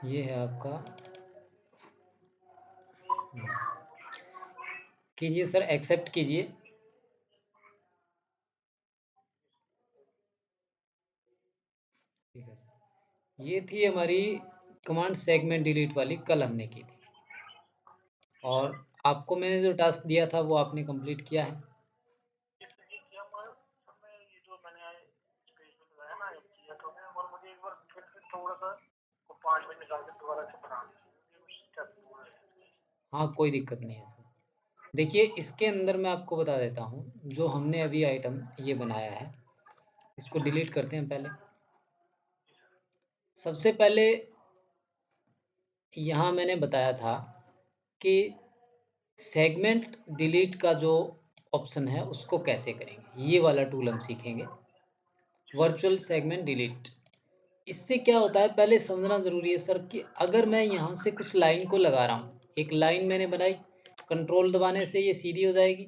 ये है आपका। कीजिए सर, एक्सेप्ट कीजिए। ठीक है सर, ये थी हमारी कमांड सेगमेंट डिलीट वाली, कल हमने की थी। और आपको मैंने जो टास्क दिया था वो आपने कंप्लीट किया है। हाँ, कोई दिक्कत नहीं है सर। देखिए, इसके अंदर मैं आपको बता देता हूँ, जो हमने अभी आइटम ये बनाया है, इसको डिलीट करते हैं पहले। सबसे पहले यहाँ मैंने बताया था कि सेगमेंट डिलीट का जो ऑप्शन है उसको कैसे करेंगे, ये वाला टूल हम सीखेंगे, वर्चुअल सेगमेंट डिलीट। इससे क्या होता है पहले समझना ज़रूरी है सर, कि अगर मैं यहाँ से कुछ लाइन को लगा रहा हूँ, एक लाइन मैंने बनाई, कंट्रोल दबाने से ये सीधी हो जाएगी,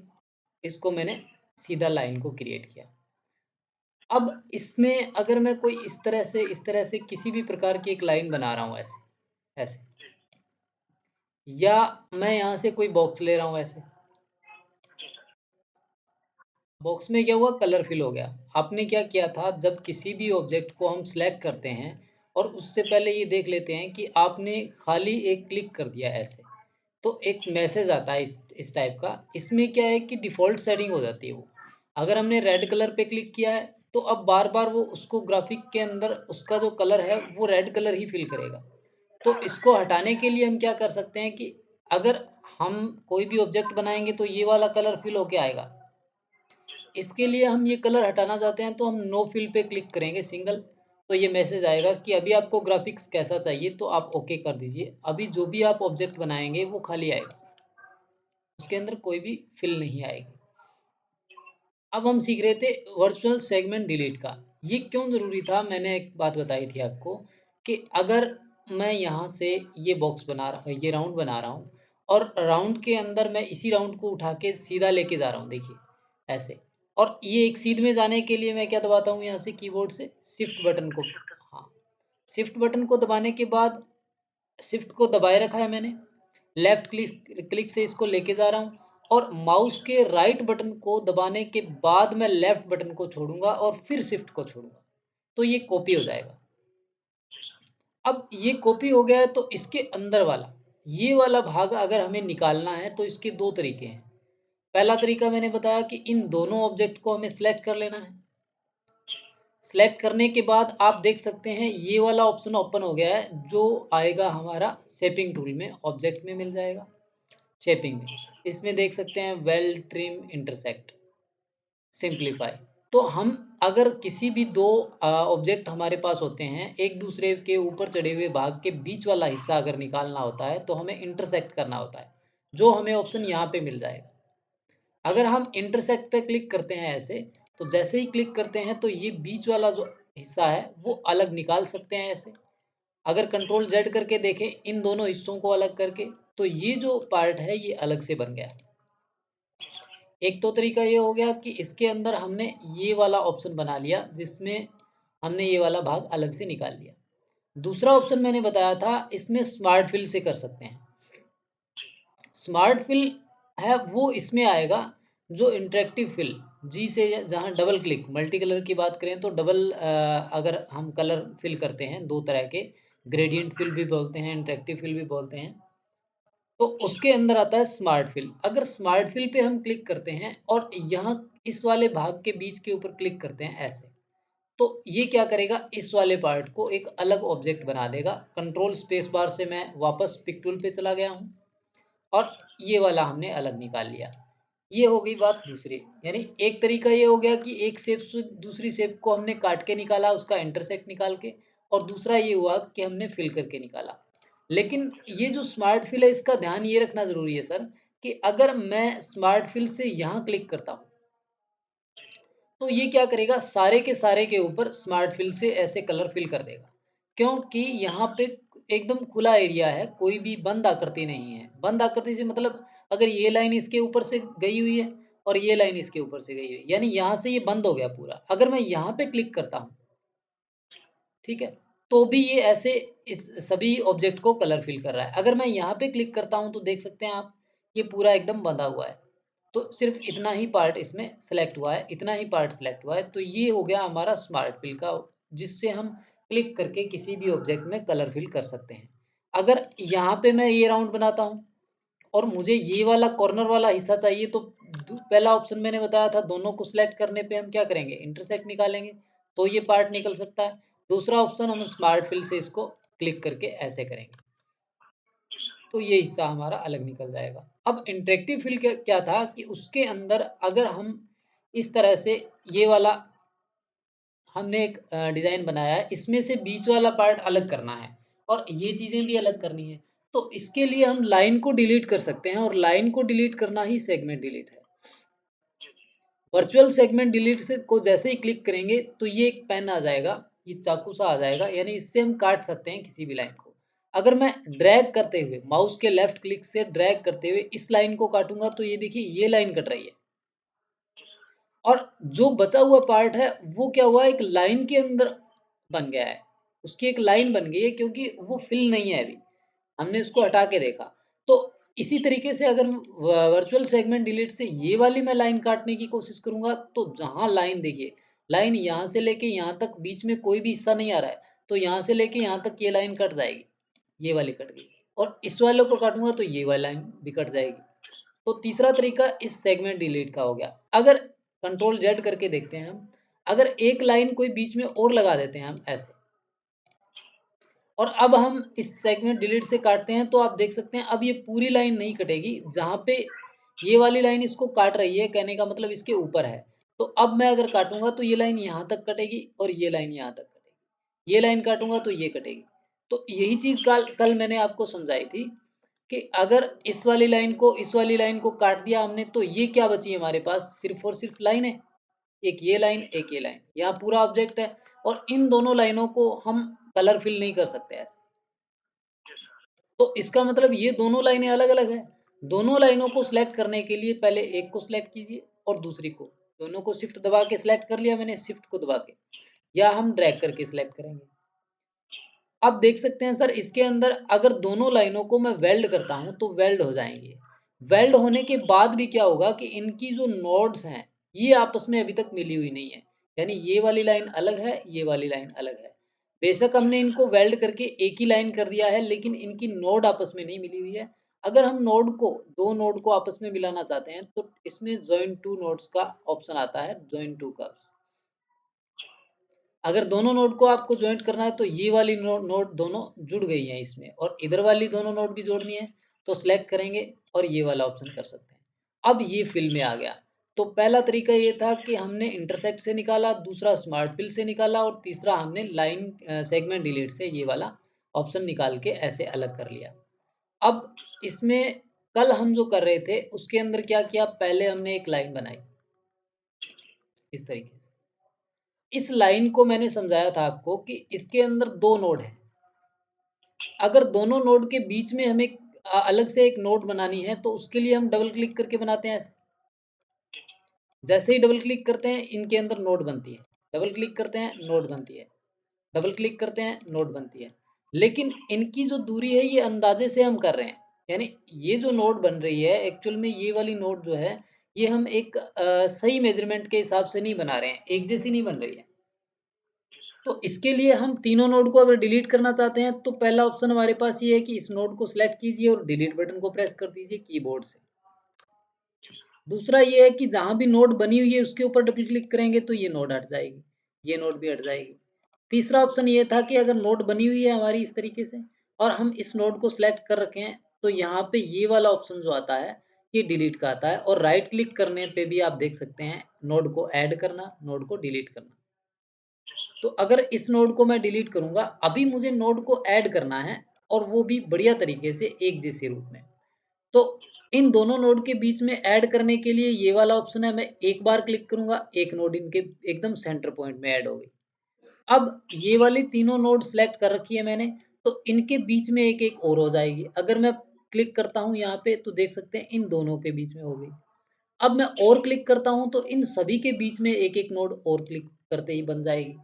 इसको मैंने सीधा लाइन को क्रिएट किया। अब इसमें अगर मैं कोई इस तरह से किसी भी प्रकार की एक लाइन बना रहा हूँ, ऐसे ऐसे, या मैं यहाँ से कोई बॉक्स ले रहा हूँ ऐसे, बॉक्स में क्या हुआ, कलर फिल हो गया। आपने क्या किया था, जब किसी भी ऑब्जेक्ट को हम सिलेक्ट करते हैं और उससे पहले ये देख लेते हैं कि आपने खाली एक क्लिक कर दिया ऐसे, तो एक मैसेज आता है इस टाइप का। इसमें क्या है कि डिफ़ॉल्ट सेटिंग हो जाती है वो। अगर हमने रेड कलर पे क्लिक किया है, तो अब बार-बार वो उसको ग्राफ़िक के अंदर उसका जो कलर है, वो रेड कलर ही फ़िल करेगा। तो इसको हटाने के लिए हम क्या कर सकते हैं कि अगर हम कोई भी ऑब्जेक्ट बनाएँगे, तो ये वाला कलर फ़िल होके आएगा। इसके लिए हम ये कलर हटाना चाहते हैं, तो हम नो फिल पे क्लिक करेंगे सिंगल, तो ये मैसेज आएगा कि अभी आपको ग्राफिक्स कैसा चाहिए, तो आप ओके कर दीजिए। अभी जो भी आप ऑब्जेक्ट बनाएँगे वो खाली आएगा, उसके अंदर कोई भी फिल नहीं आएगी। अब हम सीख रहे थे वर्चुअल सेगमेंट डिलीट का। ये क्यों ज़रूरी था, मैंने एक बात बताई थी आपको, कि अगर मैं यहाँ से ये बॉक्स बना रहा ये राउंड बना रहा हूँ, और राउंड के अंदर मैं इसी राउंड को उठा के सीधा लेके जा रहा हूँ, देखिए ऐसे। और ये एक सीध में जाने के लिए मैं क्या दबाता हूँ यहाँ से कीबोर्ड से, शिफ्ट बटन को। हाँ, शिफ्ट बटन को दबाने के बाद, शिफ्ट को दबाए रखा है मैंने, लेफ्ट क्लिक क्लिक से इसको लेके जा रहा हूँ, और माउस के राइट बटन को दबाने के बाद मैं लेफ्ट बटन को छोड़ूंगा और फिर शिफ्ट को छोड़ूंगा, तो ये कॉपी हो जाएगा। अब ये कॉपी हो गया है, तो इसके अंदर वाला, ये वाला भाग अगर हमें निकालना है, तो इसके दो तरीके हैं। पहला तरीका मैंने बताया कि इन दोनों ऑब्जेक्ट को हमें सेलेक्ट कर लेना है। सेलेक्ट करने के बाद आप देख सकते हैं ये वाला ऑप्शन ओपन हो गया है, जो आएगा हमारा शेपिंग टूल में, ऑब्जेक्ट में मिल जाएगा शेपिंग में। इसमें देख सकते हैं वेल ट्रिम इंटरसेक्ट सिंप्लीफाई। तो हम अगर किसी भी दो ऑब्जेक्ट हमारे पास होते हैं, एक दूसरे के ऊपर चढ़े हुए भाग के बीच वाला हिस्सा अगर निकालना होता है, तो हमें इंटरसेक्ट करना होता है, जो हमें ऑप्शन यहाँ पे मिल जाएगा। अगर हम इंटरसेक्ट पे क्लिक करते हैं ऐसे, तो जैसे ही क्लिक करते हैं, तो ये बीच वाला जो हिस्सा है वो अलग निकाल सकते हैं ऐसे। अगर कंट्रोल जेड करके देखें इन दोनों हिस्सों को अलग करके, तो ये जो पार्ट है ये अलग से बन गया। एक तो तरीका ये हो गया कि इसके अंदर हमने ये वाला ऑप्शन बना लिया, जिसमें हमने ये वाला भाग अलग से निकाल लिया। दूसरा ऑप्शन मैंने बताया था, इसमें स्मार्ट फिल से कर सकते हैं। स्मार्ट फिल है वो इसमें आएगा, जो इंटरेक्टिव फिल, जी से जहाँ डबल क्लिक, मल्टी कलर की बात करें तो डबल, अगर हम कलर फिल करते हैं दो तरह के, ग्रेडियंट फिल भी बोलते हैं, इंटरेक्टिव फिल भी बोलते हैं, तो उसके अंदर आता है स्मार्ट फिल। अगर स्मार्ट फिल पे हम क्लिक करते हैं और यहाँ इस वाले भाग के बीच के ऊपर क्लिक करते हैं ऐसे, तो ये क्या करेगा, इस वाले पार्ट को एक अलग ऑब्जेक्ट बना देगा। कंट्रोल स्पेस बार से मैं वापस पिक टूल पे चला गया हूँ, और ये वाला हमने अलग निकाल लिया। ये हो गई बात दूसरी, यानी एक तरीका ये हो गया कि एक शेप से दूसरी शेप को हमने काट के निकाला, उसका इंटरसेक्ट निकाल के, और दूसरा ये हुआ कि हमने फिल करके निकाला। लेकिन ये जो स्मार्ट फिल है, इसका ध्यान ये रखना ज़रूरी है सर, कि अगर मैं स्मार्ट फिल से यहाँ क्लिक करता हूँ, तो ये क्या करेगा, सारे के सारे के ऊपर स्मार्ट फिल से ऐसे कलर फिल कर देगा। क्योंकि यहाँ पे एकदम खुला एरिया है, कोई भी बंद आकृति नहीं है। बंद आकृति से मतलब, अगर ये लाइन इसके ऊपर से गई हुई है और ये लाइन इसके ऊपर से गई हुई है, यानी यहाँ से ये बंद हो गया पूरा। अगर मैं यहाँ पे क्लिक करता हूँ, ठीक है, तो भी ये ऐसे इस सभी ऑब्जेक्ट को कलर फिल कर रहा है। अगर मैं यहाँ पे क्लिक करता हूँ तो देख सकते हैं आप, ये पूरा एकदम बंधा हुआ है। तो सिर्फ़ इतना ही पार्ट इसमें सेलेक्ट हुआ है, इतना ही पार्ट सेलेक्ट हुआ है। तो ये हो गया हमारा स्मार्ट फिल का, जिससे हम क्लिक करके किसी भी ऑब्जेक्ट में कलर फिल कर सकते हैं। अगर यहाँ पे मैं ये राउंड बनाता हूँ और मुझे ये वाला कॉर्नर वाला हिस्सा चाहिए, तो पहला ऑप्शन मैंने बताया था, दोनों को सिलेक्ट करने पे हम क्या करेंगे, इंटरसेक्ट निकालेंगे, तो ये पार्ट निकल सकता है। दूसरा ऑप्शन हम स्मार्ट फिल से इसको क्लिक करके ऐसे करेंगे, तो ये हिस्सा हमारा अलग निकल जाएगा। अब इंटरेक्टिव फिल क्या था कि उसके अंदर अगर हम इस तरह से ये वाला हमने एक डिज़ाइन बनाया है, इसमें से बीच वाला पार्ट अलग करना है और ये चीज़ें भी अलग करनी है। तो इसके लिए हम लाइन को डिलीट कर सकते हैं और लाइन को डिलीट करना ही सेगमेंट डिलीट है। वर्चुअल सेगमेंट डिलीट से को जैसे ही क्लिक करेंगे तो ये एक पेन आ जाएगा, ये चाकू सा आ जाएगा, यानी इससे हम काट सकते हैं किसी भी लाइन को। अगर मैं ड्रैग करते हुए माउस के लेफ्ट क्लिक से ड्रैग करते हुए इस लाइन को काटूँगा तो ये देखिए ये लाइन कट रही है। और जो बचा हुआ पार्ट है वो क्या हुआ, एक लाइन के अंदर बन गया है। उसकी एक लाइन बन गई है क्योंकि वो फिल नहीं है अभी। हमने उसको हटा के देखा। तो इसी तरीके से अगर वर्चुअल सेगमेंट डिलीट से ये वाली मैं लाइन काटने की कोशिश करूँगा तो जहाँ लाइन देखिए, लाइन यहाँ से लेके यहाँ तक बीच में कोई भी हिस्सा नहीं आ रहा है। तो यहाँ से लेके यहाँ तक ये लाइन कट जाएगी, ये वाली कट गई और इस वाले को काटूँगा तो ये वाली लाइन भी कट जाएगी। तो तीसरा तरीका इस सेगमेंट डिलीट का हो गया। अगर कंट्रोल जेड करके देखते हैं हम, अगर एक लाइन कोई बीच में और लगा देते हैं हम ऐसे, और अब हम इस सेगमेंट डिलीट से काटते हैं तो आप देख सकते हैं अब ये पूरी लाइन नहीं कटेगी, जहाँ पे ये वाली लाइन इसको काट रही है, कहने का मतलब इसके ऊपर है। तो अब मैं अगर काटूँगा तो ये लाइन यहाँ तक कटेगी और ये लाइन यहाँ तक कटेगी। ये लाइन काटूँगा तो ये कटेगी। तो यही चीज़ कल कल मैंने आपको समझाई थी कि अगर इस वाली लाइन को इस वाली लाइन को काट दिया हमने तो ये क्या बची है हमारे पास, सिर्फ़ और सिर्फ़ लाइन है। एक ये लाइन, एक ये लाइन। यहाँ पूरा ऑब्जेक्ट है और इन दोनों लाइनों को हम कलर फिल नहीं कर सकते ऐसे। तो इसका मतलब ये दोनों लाइनें अलग-अलग हैं। दोनों लाइनों को सिलेक्ट करने के लिए पहले एक को सिलेक्ट कीजिए और दूसरी को। दोनों को शिफ्ट दबा के सिलेक्ट कर लिया मैंने, शिफ्ट को दबा के, या हम ड्रैग करके सिलेक्ट करेंगे। अब देख सकते हैं सर इसके अंदर अगर दोनों लाइनों को मैं वेल्ड करता हूँ तो वेल्ड हो जाएँगी। वेल्ड होने के बाद भी क्या होगा कि इनकी जो नोड्स हैं, ये आपस में अभी तक मिली हुई नहीं है। यानी ये वाली लाइन अलग है, ये वाली लाइन अलग है। बेशक हमने इनको वेल्ड करके एक ही लाइन कर दिया है, लेकिन इनकी नोड आपस में नहीं मिली हुई है। अगर हम नोड को 2 नोड को आपस में मिलाना चाहते हैं तो इसमें जॉइन टू नोड्स का ऑप्शन आता है, जॉइन टू का। अगर दोनों नोड को आपको जॉइंट करना है तो ये वाली नोड दोनों जुड़ गई हैं इसमें और इधर वाली दोनों नोड भी जोड़नी है, तो सिलेक्ट करेंगे और ये वाला ऑप्शन कर सकते हैं। अब ये फिल में आ गया। तो पहला तरीका ये था कि हमने इंटरसेक्ट से निकाला, दूसरा स्मार्ट फिल से निकाला और तीसरा हमने लाइन सेगमेंट डिलीट से ये वाला ऑप्शन निकाल के ऐसे अलग कर लिया। अब इसमें कल हम जो कर रहे थे उसके अंदर क्या किया, पहले हमने एक लाइन बनाई इस तरीके से। इस लाइन को मैंने समझाया था आपको कि इसके अंदर 2 नोड हैं। अगर दोनों नोड के बीच में हमें अलग से एक नोड बनानी है तो उसके लिए हम डबल क्लिक करके बनाते हैं ऐसे। जैसे ही डबल क्लिक करते हैं इनके अंदर नोड बनती है। डबल क्लिक करते हैं नोड बनती है। डबल क्लिक करते हैं नोड बनती है। लेकिन इनकी जो दूरी है ये अंदाजे से हम कर रहे हैं। यानी ये जो नोड बन रही है एक्चुअल में ये वाली नोड जो है ये हम एक सही मेज़रमेंट के हिसाब से नहीं बना रहे हैं, एक जैसी नहीं बन रही है। तो इसके लिए हम तीनों नोड को अगर डिलीट करना चाहते हैं तो पहला ऑप्शन हमारे पास ये है कि इस नोड को सिलेक्ट कीजिए और डिलीट बटन को प्रेस कर दीजिए कीबोर्ड से। दूसरा ये है कि जहाँ भी नोड बनी हुई है उसके ऊपर डबल क्लिक करेंगे तो ये नोड हट जाएगी, ये नोड भी हट जाएगी। तीसरा ऑप्शन ये था कि अगर नोड बनी हुई है हमारी इस तरीके से और हम इस नोड को सिलेक्ट कर रखे हैं तो यहाँ पे ये वाला ऑप्शन जो आता है ये डिलीट का आता है और राइट क्लिक करने पे भी आप देख सकते हैं नोड को ऐड करना, नोड को डिलीट करना। तो अगर इस नोड को मैं डिलीट करूँगा, अभी मुझे नोड को ऐड करना है और वो भी बढ़िया तरीके से एक जैसे रूप में। तो इन दोनों नोड के बीच में ऐड करने के लिए ये वाला ऑप्शन है, मैं एक बार क्लिक करूँगा, एक नोड इनके एकदम सेंटर पॉइंट में ऐड हो गई। अब ये वाली तीनों नोड सेलेक्ट कर रखी है मैंने, तो इनके बीच में एक-एक और हो जाएगी। अगर मैं क्लिक करता हूँ यहाँ पे तो देख सकते हैं इन दोनों के बीच में हो गई। अब मैं और क्लिक करता हूँ तो इन सभी के बीच में एक-एक नोड और क्लिक करते ही बन जाएगी।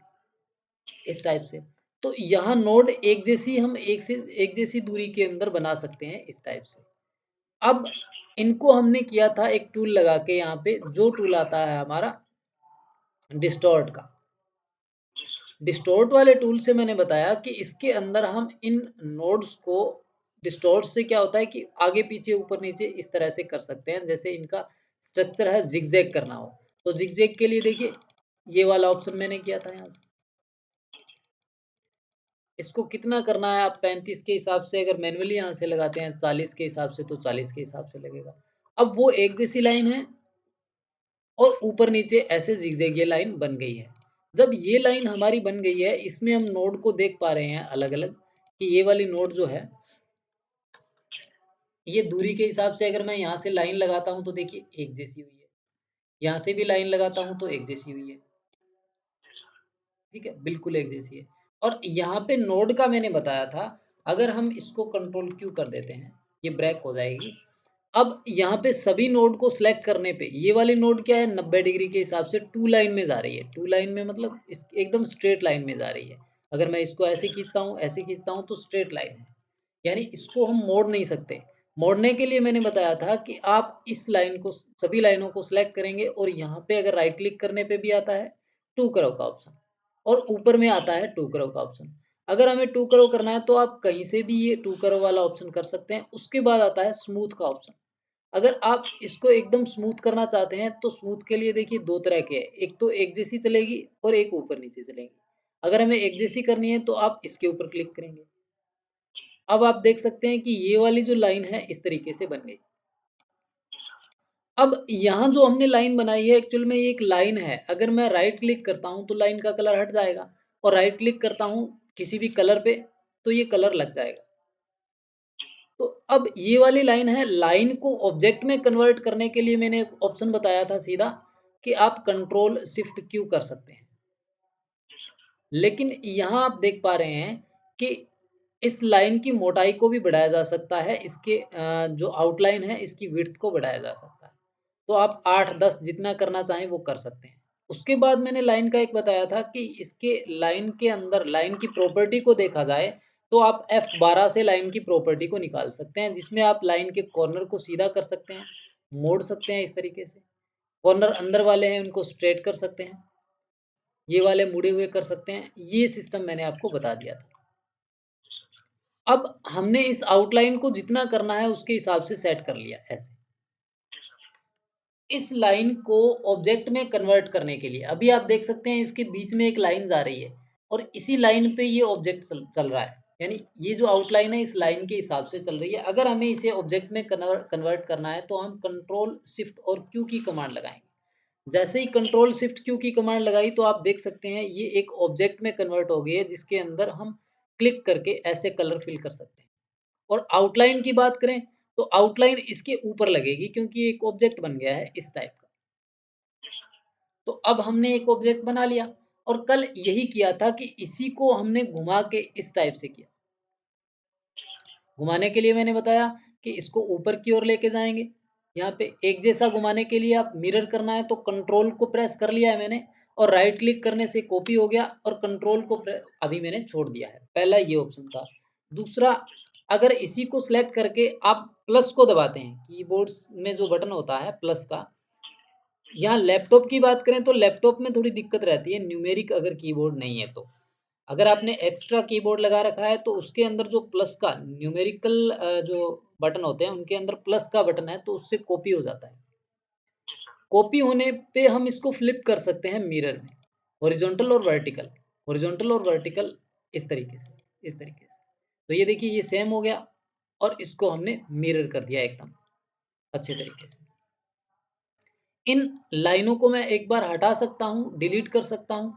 इस टाइप से। तो यहाँ नोड एक जैसी हम एक जैसी दूरी के अंदर बना सकते हैं इस टाइप से। अब इनको हमने किया था एक टूल लगा के यहाँ पे, जो टूल आता है हमारा डिस्टॉर्ट का। डिस्टॉर्ट वाले टूल से मैंने बताया कि इसके अंदर हम इन नोड्स को डिस्टॉर्ट से क्या होता है कि आगे पीछे ऊपर नीचे इस तरह से कर सकते हैं, जैसे इनका स्ट्रक्चर है जिगजैग करना हो तो जिगजैग के लिए देखिए ये वाला ऑप्शन मैंने किया था यहाँ से। इसको कितना करना है, आप 35 के हिसाब से अगर मैनुअली यहाँ से लगाते हैं 40 के हिसाब से तो 40 के हिसाब से लगेगा। अब वो एक जैसी लाइन है और ऊपर नीचे ऐसे जिगजैग ये लाइन बन गई है। जब ये लाइन हमारी बन गई है, इसमें हम नोड को देख पा रहे हैं अलग-अलग कि ये वाली नोड जो है, ये दूरी के हिसाब से अगर मैं यहाँ से लाइन लगाता हूँ तो देखिए एक जैसी हुई है। यहाँ से भी लाइन लगाता हूँ तो एक जैसी हुई है। ठीक है? बिल्कुल एक जैसी है। और यहाँ पे नोड का मैंने बताया था, अगर हम इसको कंट्रोल क्यू कर देते हैं, ये ब्रेक हो जाएगी। अब यहाँ पे सभी नोड को सिलेक्ट करने पे ये वाली नोड क्या है 90 डिग्री के हिसाब से टू लाइन में जा रही है। टू लाइन में मतलब इस एकदम स्ट्रेट लाइन में जा रही है। अगर मैं इसको ऐसे खींचता हूँ तो स्ट्रेट लाइन है। यानी इसको हम मोड़ नहीं सकते। मोड़ने के लिए मैंने बताया था कि आप इस लाइन को सभी लाइनों को सिलेक्ट करेंगे और यहाँ पे अगर राइट क्लिक करने पे भी आता है टू करो का ऑप्शन और ऊपर में आता है टू करो का ऑप्शन। अगर हमें टू करो करना है तो आप कहीं से भी ये टू करो वाला ऑप्शन कर सकते हैं। उसके बाद आता है स्मूथ का ऑप्शन। अगर आप इसको एकदम स्मूथ करना चाहते हैं तो स्मूथ के लिए देखिए 2 तरह के हैं। एक तो एक जैसी चलेगी और एक ऊपर-नीचे चलेगी। अगर हमें एक जैसी करनी है तो आप इसके ऊपर क्लिक करेंगे। अब आप देख सकते हैं कि ये वाली जो लाइन है इस तरीके से बन गई। अब यहाँ जो हमने लाइन बनाई है एक्चुअल में ये एक लाइन है। अगर मैं राइट क्लिक करता हूँ तो लाइन का कलर हट जाएगा और राइट क्लिक करता हूँ किसी भी कलर पे तो ये कलर लग जाएगा। तो अब ये वाली लाइन है, लाइन को ऑब्जेक्ट में कन्वर्ट करने के लिए मैंने एक ऑप्शन बताया था सीधा कि आप कंट्रोल शिफ्ट क्यू कर सकते हैं। लेकिन यहाँ आप देख पा रहे हैं कि इस लाइन की मोटाई को भी बढ़ाया जा सकता है, इसके जो आउटलाइन है इसकी विड्थ को बढ़ाया जा सकता है। तो आप 8-10 जितना करना चाहें वो कर सकते हैं। उसके बाद मैंने लाइन का एक बताया था कि इसके लाइन के अंदर लाइन की प्रॉपर्टी को देखा जाए तो आप F12 से लाइन की प्रॉपर्टी को निकाल सकते हैं, जिसमें आप लाइन के कॉर्नर को सीधा कर सकते हैं, मोड़ सकते हैं इस तरीके से। कॉर्नर अंदर वाले हैं उनको स्ट्रेट कर सकते हैं, ये वाले मुड़े हुए कर सकते हैं। ये सिस्टम मैंने आपको बता दिया था। अब हमने इस आउटलाइन को जितना करना है उसके हिसाब से सेट कर लिया ऐसे। इस लाइन को ऑब्जेक्ट में कन्वर्ट करने के लिए अभी आप देख सकते हैं इसके बीच में एक लाइन जा रही है और इसी लाइन पे ये ऑब्जेक्ट चल रहा है। यानी ये जो आउटलाइन है इस लाइन के हिसाब से चल रही है। अगर हमें इसे ऑब्जेक्ट में कन्वर्ट करना है तो हम कंट्रोल शिफ्ट और क्यू की कमांड लगाएंगे। जैसे ही कंट्रोल शिफ्ट क्यू की कमांड लगाई तो आप देख सकते हैं ये एक ऑब्जेक्ट में कन्वर्ट हो गई है, जिसके अंदर हम क्लिक करके ऐसे कलर फिल कर सकते हैं। और आउटलाइन की बात करें तो आउटलाइन इसके ऊपर लगेगी क्योंकि एक ऑब्जेक्ट बन गया है इस टाइप का। तो अब हमने एक ऑब्जेक्ट बना लिया और कल यही किया था कि इसी को हमने घुमा के इस टाइप से किया। घुमाने के लिए मैंने बताया कि इसको ऊपर की ओर लेके जाएँगे। यहाँ पे एक जैसा घुमाने के लिए आप मिरर करना है तो कंट्रोल को प्रेस कर लिया है मैंने और राइट क्लिक करने से कॉपी हो गया और कंट्रोल को अभी मैंने छोड़ दिया है। पहला ये ऑप्शन था। दूसरा, अगर इसी को सिलेक्ट करके आप प्लस को दबाते हैं, कीबोर्ड्स में जो बटन होता है प्लस का, यहाँ लैपटॉप की बात करें तो लैपटॉप में थोड़ी दिक्कत रहती है न्यूमेरिक अगर कीबोर्ड नहीं है तो। अगर आपने एक्स्ट्रा कीबोर्ड लगा रखा है तो उसके अंदर जो प्लस का न्यूमेरिकल जो बटन होते हैं उनके अंदर प्लस का बटन है तो उससे कॉपी हो जाता है। कॉपी होने पे हम इसको फ्लिप कर सकते हैं मिरर में, हॉरिजॉन्टल और वर्टिकल, हॉरिजॉन्टल और वर्टिकल इस तरीके से, इस तरीके से। तो ये देखिए ये सेम हो गया और इसको हमने मिरर कर दिया एकदम अच्छे तरीके से। इन लाइनों को मैं एक बार हटा सकता हूँ, डिलीट कर सकता हूँ।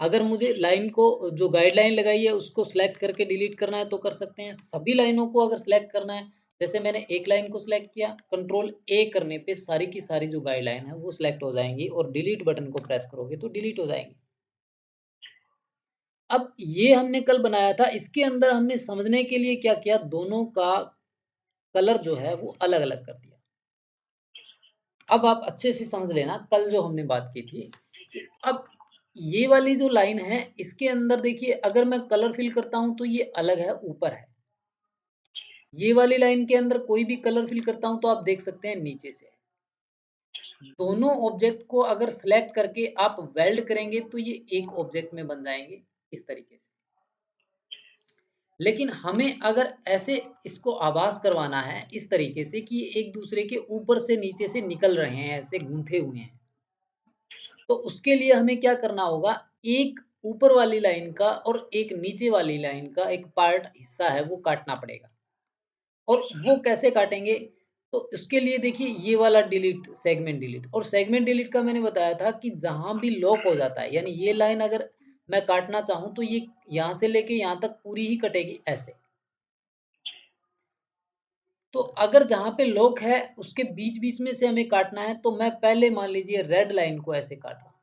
अगर मुझे लाइन को जो गाइडलाइन लगाई है उसको सिलेक्ट करके डिलीट करना है तो कर सकते हैं। सभी लाइनों को अगर सिलेक्ट करना है, जैसे मैंने एक लाइन को सिलेक्ट किया, कंट्रोल ए करने पे सारी की सारी जो गाइडलाइन है वो सिलेक्ट हो जाएँगी और डिलीट बटन को प्रेस करोगे तो डिलीट हो जाएँगी। अब ये हमने कल बनाया था, इसके अंदर हमने समझने के लिए क्या किया, दोनों का कलर जो है वो अलग-अलग कर दिया। अब आप अच्छे से समझ लेना कल जो हमने बात की थी कि अब ये वाली जो लाइन है इसके अंदर देखिए अगर मैं कलर फिल करता हूँ तो ये अलग है, ऊपर है। ये वाली लाइन के अंदर कोई भी कलर फिल करता हूँ तो आप देख सकते हैं नीचे से है। दोनों ऑब्जेक्ट को अगर सेलेक्ट करके आप वेल्ड करेंगे तो ये एक ऑब्जेक्ट में बन जाएँगे इस तरीके से। लेकिन हमें अगर ऐसे इसको आभास करवाना है इस तरीके से कि ये एक दूसरे के ऊपर से नीचे से निकल रहे हैं, ऐसे गूँथे हुए हैं। तो उसके लिए हमें क्या करना होगा, एक ऊपर वाली लाइन का और एक नीचे वाली लाइन का एक पार्ट हिस्सा है वो काटना पड़ेगा। और वो कैसे काटेंगे? तो उसके लिए देखिए ये वाला डिलीट, सेगमेंट डिलीट, और सेगमेंट डिलीट का मैंने बताया था कि जहाँ भी लॉक हो जाता है, यानी ये लाइन अगर मैं काटना चाहूँ तो ये यहाँ से लेके यहाँ तक पूरी ही कटेगी ऐसे। तो अगर जहाँ पे लॉक है उसके बीच-बीच में से हमें काटना है तो मैं पहले मान लीजिए रेड लाइन को ऐसे काट रहा हूँ।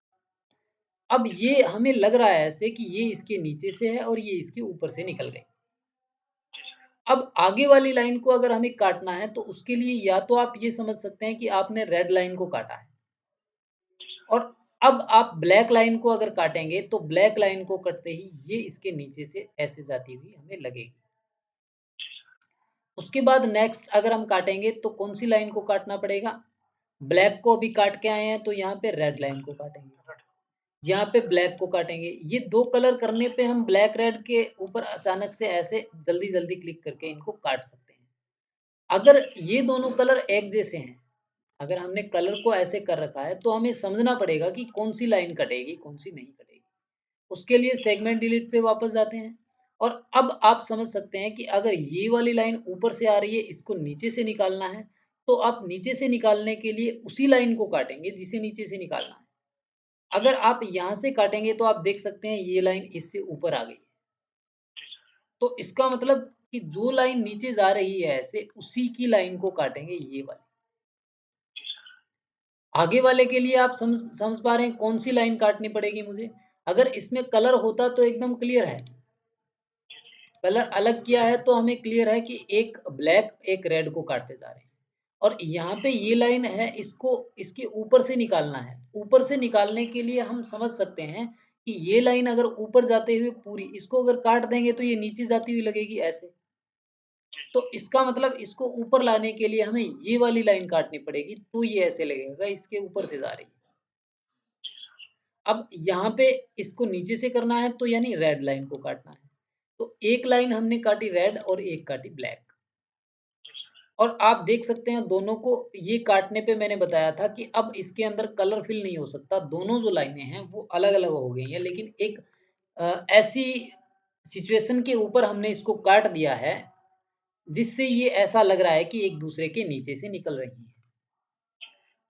अब ये हमें लग रहा है ऐसे कि ये इसके नीचे से है और ये इसके ऊपर से निकल गई। अब आगे वाली लाइन को अगर हमें काटना है तो उसके लिए या तो आप ये समझ सकते हैं कि आपने रेड लाइन को काटा है और अब आप ब्लैक लाइन को अगर काटेंगे तो ब्लैक लाइन को कटते ही ये इसके नीचे से ऐसे जाती हुई हमें लगेगी। उसके बाद नेक्स्ट अगर हम काटेंगे तो कौन-सी लाइन को काटना पड़ेगा? ब्लैक को अभी काट के आए हैं तो यहाँ पे रेड लाइन को काटेंगे। यहाँ पे ब्लैक को काटेंगे। ये 2 कलर करने पे हम ब्लैक रेड के ऊपर अचानक से ऐसे जल्दी-जल्दी क्लिक करके इनको काट सकते हैं। अगर ये दोनों कलर एक जैसे हैं, अगर हमने कलर को ऐसे कर रखा है, तो हमें समझना पड़ेगा कि कौन-सी लाइन कटेगी, कौन-सी नहीं कटेगी। उसके लिए सेगमेंट डिलीट पे वापस जाते हैं और अब आप समझ सकते हैं कि अगर ये वाली लाइन ऊपर से आ रही है, इसको नीचे से निकालना है, तो आप नीचे से निकालने के लिए उसी लाइन को काटेंगे, जिसे नीचे से निकालना है। अगर आप यहाँ से काटेंगे, तो आप देख सकते हैं ये लाइन इससे ऊपर आ गई है। तो इसका मतलब कि जो लाइन नीचे जा रही है ऐसे, उसी की लाइन को काटेंगे ये वाली। आगे वाले के लिए आप समझ समझ पा रहे हैं कौन-सी लाइन काटनी पड़ेगी मुझे? अगर इसमें कलर होता तो एकदम क्लियर है। कलर अलग किया है तो हमें क्लियर है कि एक ब्लैक, एक रेड को काटते जा रहे हैं। और यहाँ पे ये लाइन है, इसको इसके ऊपर से निकालना है। ऊपर से निकालने के लिए हम समझ सकते हैं कि ये लाइन अगर ऊपर जाते हुए पूरी इसको अगर काट देंगे तो ये नीचे जाती हुई लगेगी ऐसे। तो इसका मतलब इसको ऊपर लाने के लिए हमें ये वाली लाइन काटनी पड़ेगी, तो ये ऐसे लगेगा इसके ऊपर से जा रही है। अब यहाँ पे इसको नीचे से करना है तो यानी रेड लाइन को काटना है। तो एक लाइन हमने काटी रेड और एक काटी ब्लैक। और आप देख सकते हैं दोनों को ये काटने पे मैंने बताया था कि अब इसके अंदर कलर फिल नहीं हो सकता। दोनों जो लाइनें हैं वो अलग-अलग हो गई हैं, लेकिन एक ऐसी सिचुएशन के ऊपर हमने इसको काट दिया है, जिससे ये ऐसा लग रहा है कि एक दूसरे के नीचे से निकल रही हैं।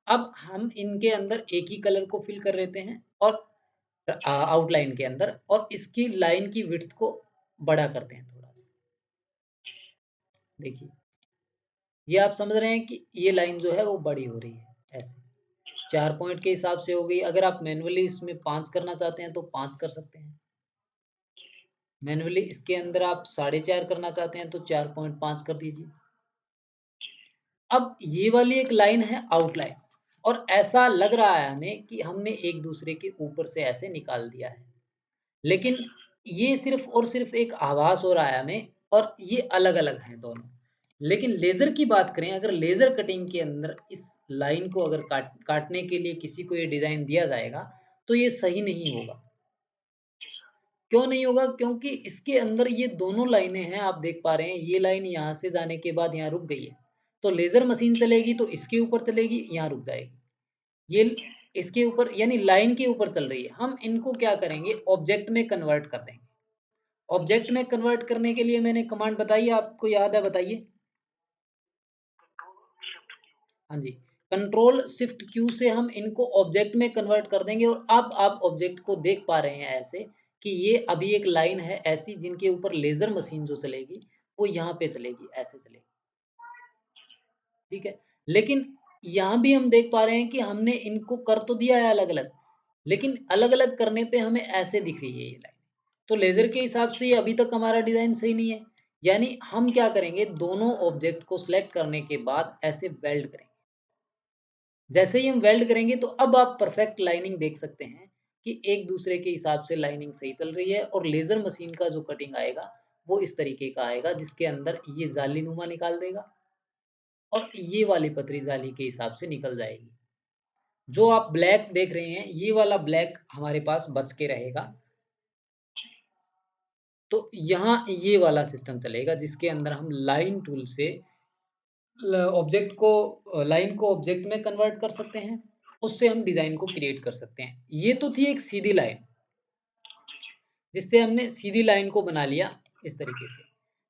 अब हम इनके अंदर एक ही कलर को फिल कर लेते हैं और आउटलाइन के अंदर, और इसकी लाइन की विड्थ को बड़ा करते हैं थोड़ा-सा। देखिए, ये आप समझ रहे हैं कि ये लाइन जो है वो बड़ी हो रही है, ऐसे। 4 पॉइंट के हिसाब से हो गई, अगर आप मैनुअली इसमें 5 करना चाहते हैं तो 5 कर सकते हैं। मैनुअली इसके अंदर आप 4.5 करना चाहते हैं तो 4.5 कर दीजिए। अब ये वाली एक लाइन है आउटलाइन, और ऐसा लग रहा है हमें कि हमने एक दूसरे के ऊपर से ऐसे निकाल दिया है। लेकिन ये सिर्फ़ और सिर्फ़ एक आभास हो रहा है हमें, और ये अलग-अलग हैं दोनों। लेकिन लेज़र की बात करें, अगर लेज़र कटिंग के अंदर इस लाइन को अगर काटने के लिए किसी को ये डिज़ाइन दिया जाएगा, तो ये सही नहीं होगा। क्यों नहीं होगा? क्योंकि इसके अंदर ये दोनों लाइनें हैं, आप देख पा रहे हैं, ये लाइन यहाँ से जाने के बाद यहाँ रुक गई है। तो लेज़र मशीन चलेगी तो इसके ऊपर चलेगी, यहाँ रुक जाएगी। ये इसके ऊपर यानी लाइन के ऊपर चल रही है। हम इनको क्या करेंगे, ऑब्जेक्ट में कन्वर्ट कर देंगे। ऑब्जेक्ट में कन्वर्ट करने के लिए मैंने कमांड बताई है, आपको याद है बताइए? हाँ जी, कंट्रोल शिफ्ट क्यू से हम इनको ऑब्जेक्ट में कन्वर्ट कर देंगे, और अब आप ऑब्जेक्ट को देख पा रहे हैं ऐसे कि ये अभी एक लाइन है ऐसी जिनके ऊपर लेज़र मशीन जो चलेगी, वो यहाँ पे चलेगी, ऐसे चलेगी, ठीक है? लेकिन यहाँ भी हम देख पा रहे हैं कि हमने इनको कर तो दिया है अलग-अलग, लेकिन अलग-अलग करने पे हमें ऐसे दिख रही है ये लाइन। तो लेज़र के हिसाब से ये अभी तक हमारा डिज़ाइन सही नहीं है। यानी हम क्या करेंगे, दोनों ऑब्जेक्ट को सेलेक्ट करने के बाद ऐसे वेल्ड करेंगे। जैसे ही हम वेल्ड करेंगे तो अब आप परफेक्ट लाइनिंग देख सकते हैं। कि एक दूसरे के हिसाब से लाइनिंग सही चल रही है और लेज़र मशीन का जो कटिंग आएगा, वो इस तरीके का आएगा जिसके अंदर ये जालीनुमा निकाल देगा और ये वाली पतरी जाली के हिसाब से निकल जाएगी। जो आप ब्लैक देख रहे हैं, ये वाला ब्लैक हमारे पास बच के रहेगा। तो यहाँ ये वाला सिस्टम चलेगा जिसके अंदर हम लाइन टूल से लाइन को ऑब्जेक्ट में कन्वर्ट कर सकते हैं। उससे हम डिज़ाइन को क्रिएट कर सकते हैं। ये तो थी एक सीधी लाइन, जिससे हमने सीधी लाइन को बना लिया इस तरीके से।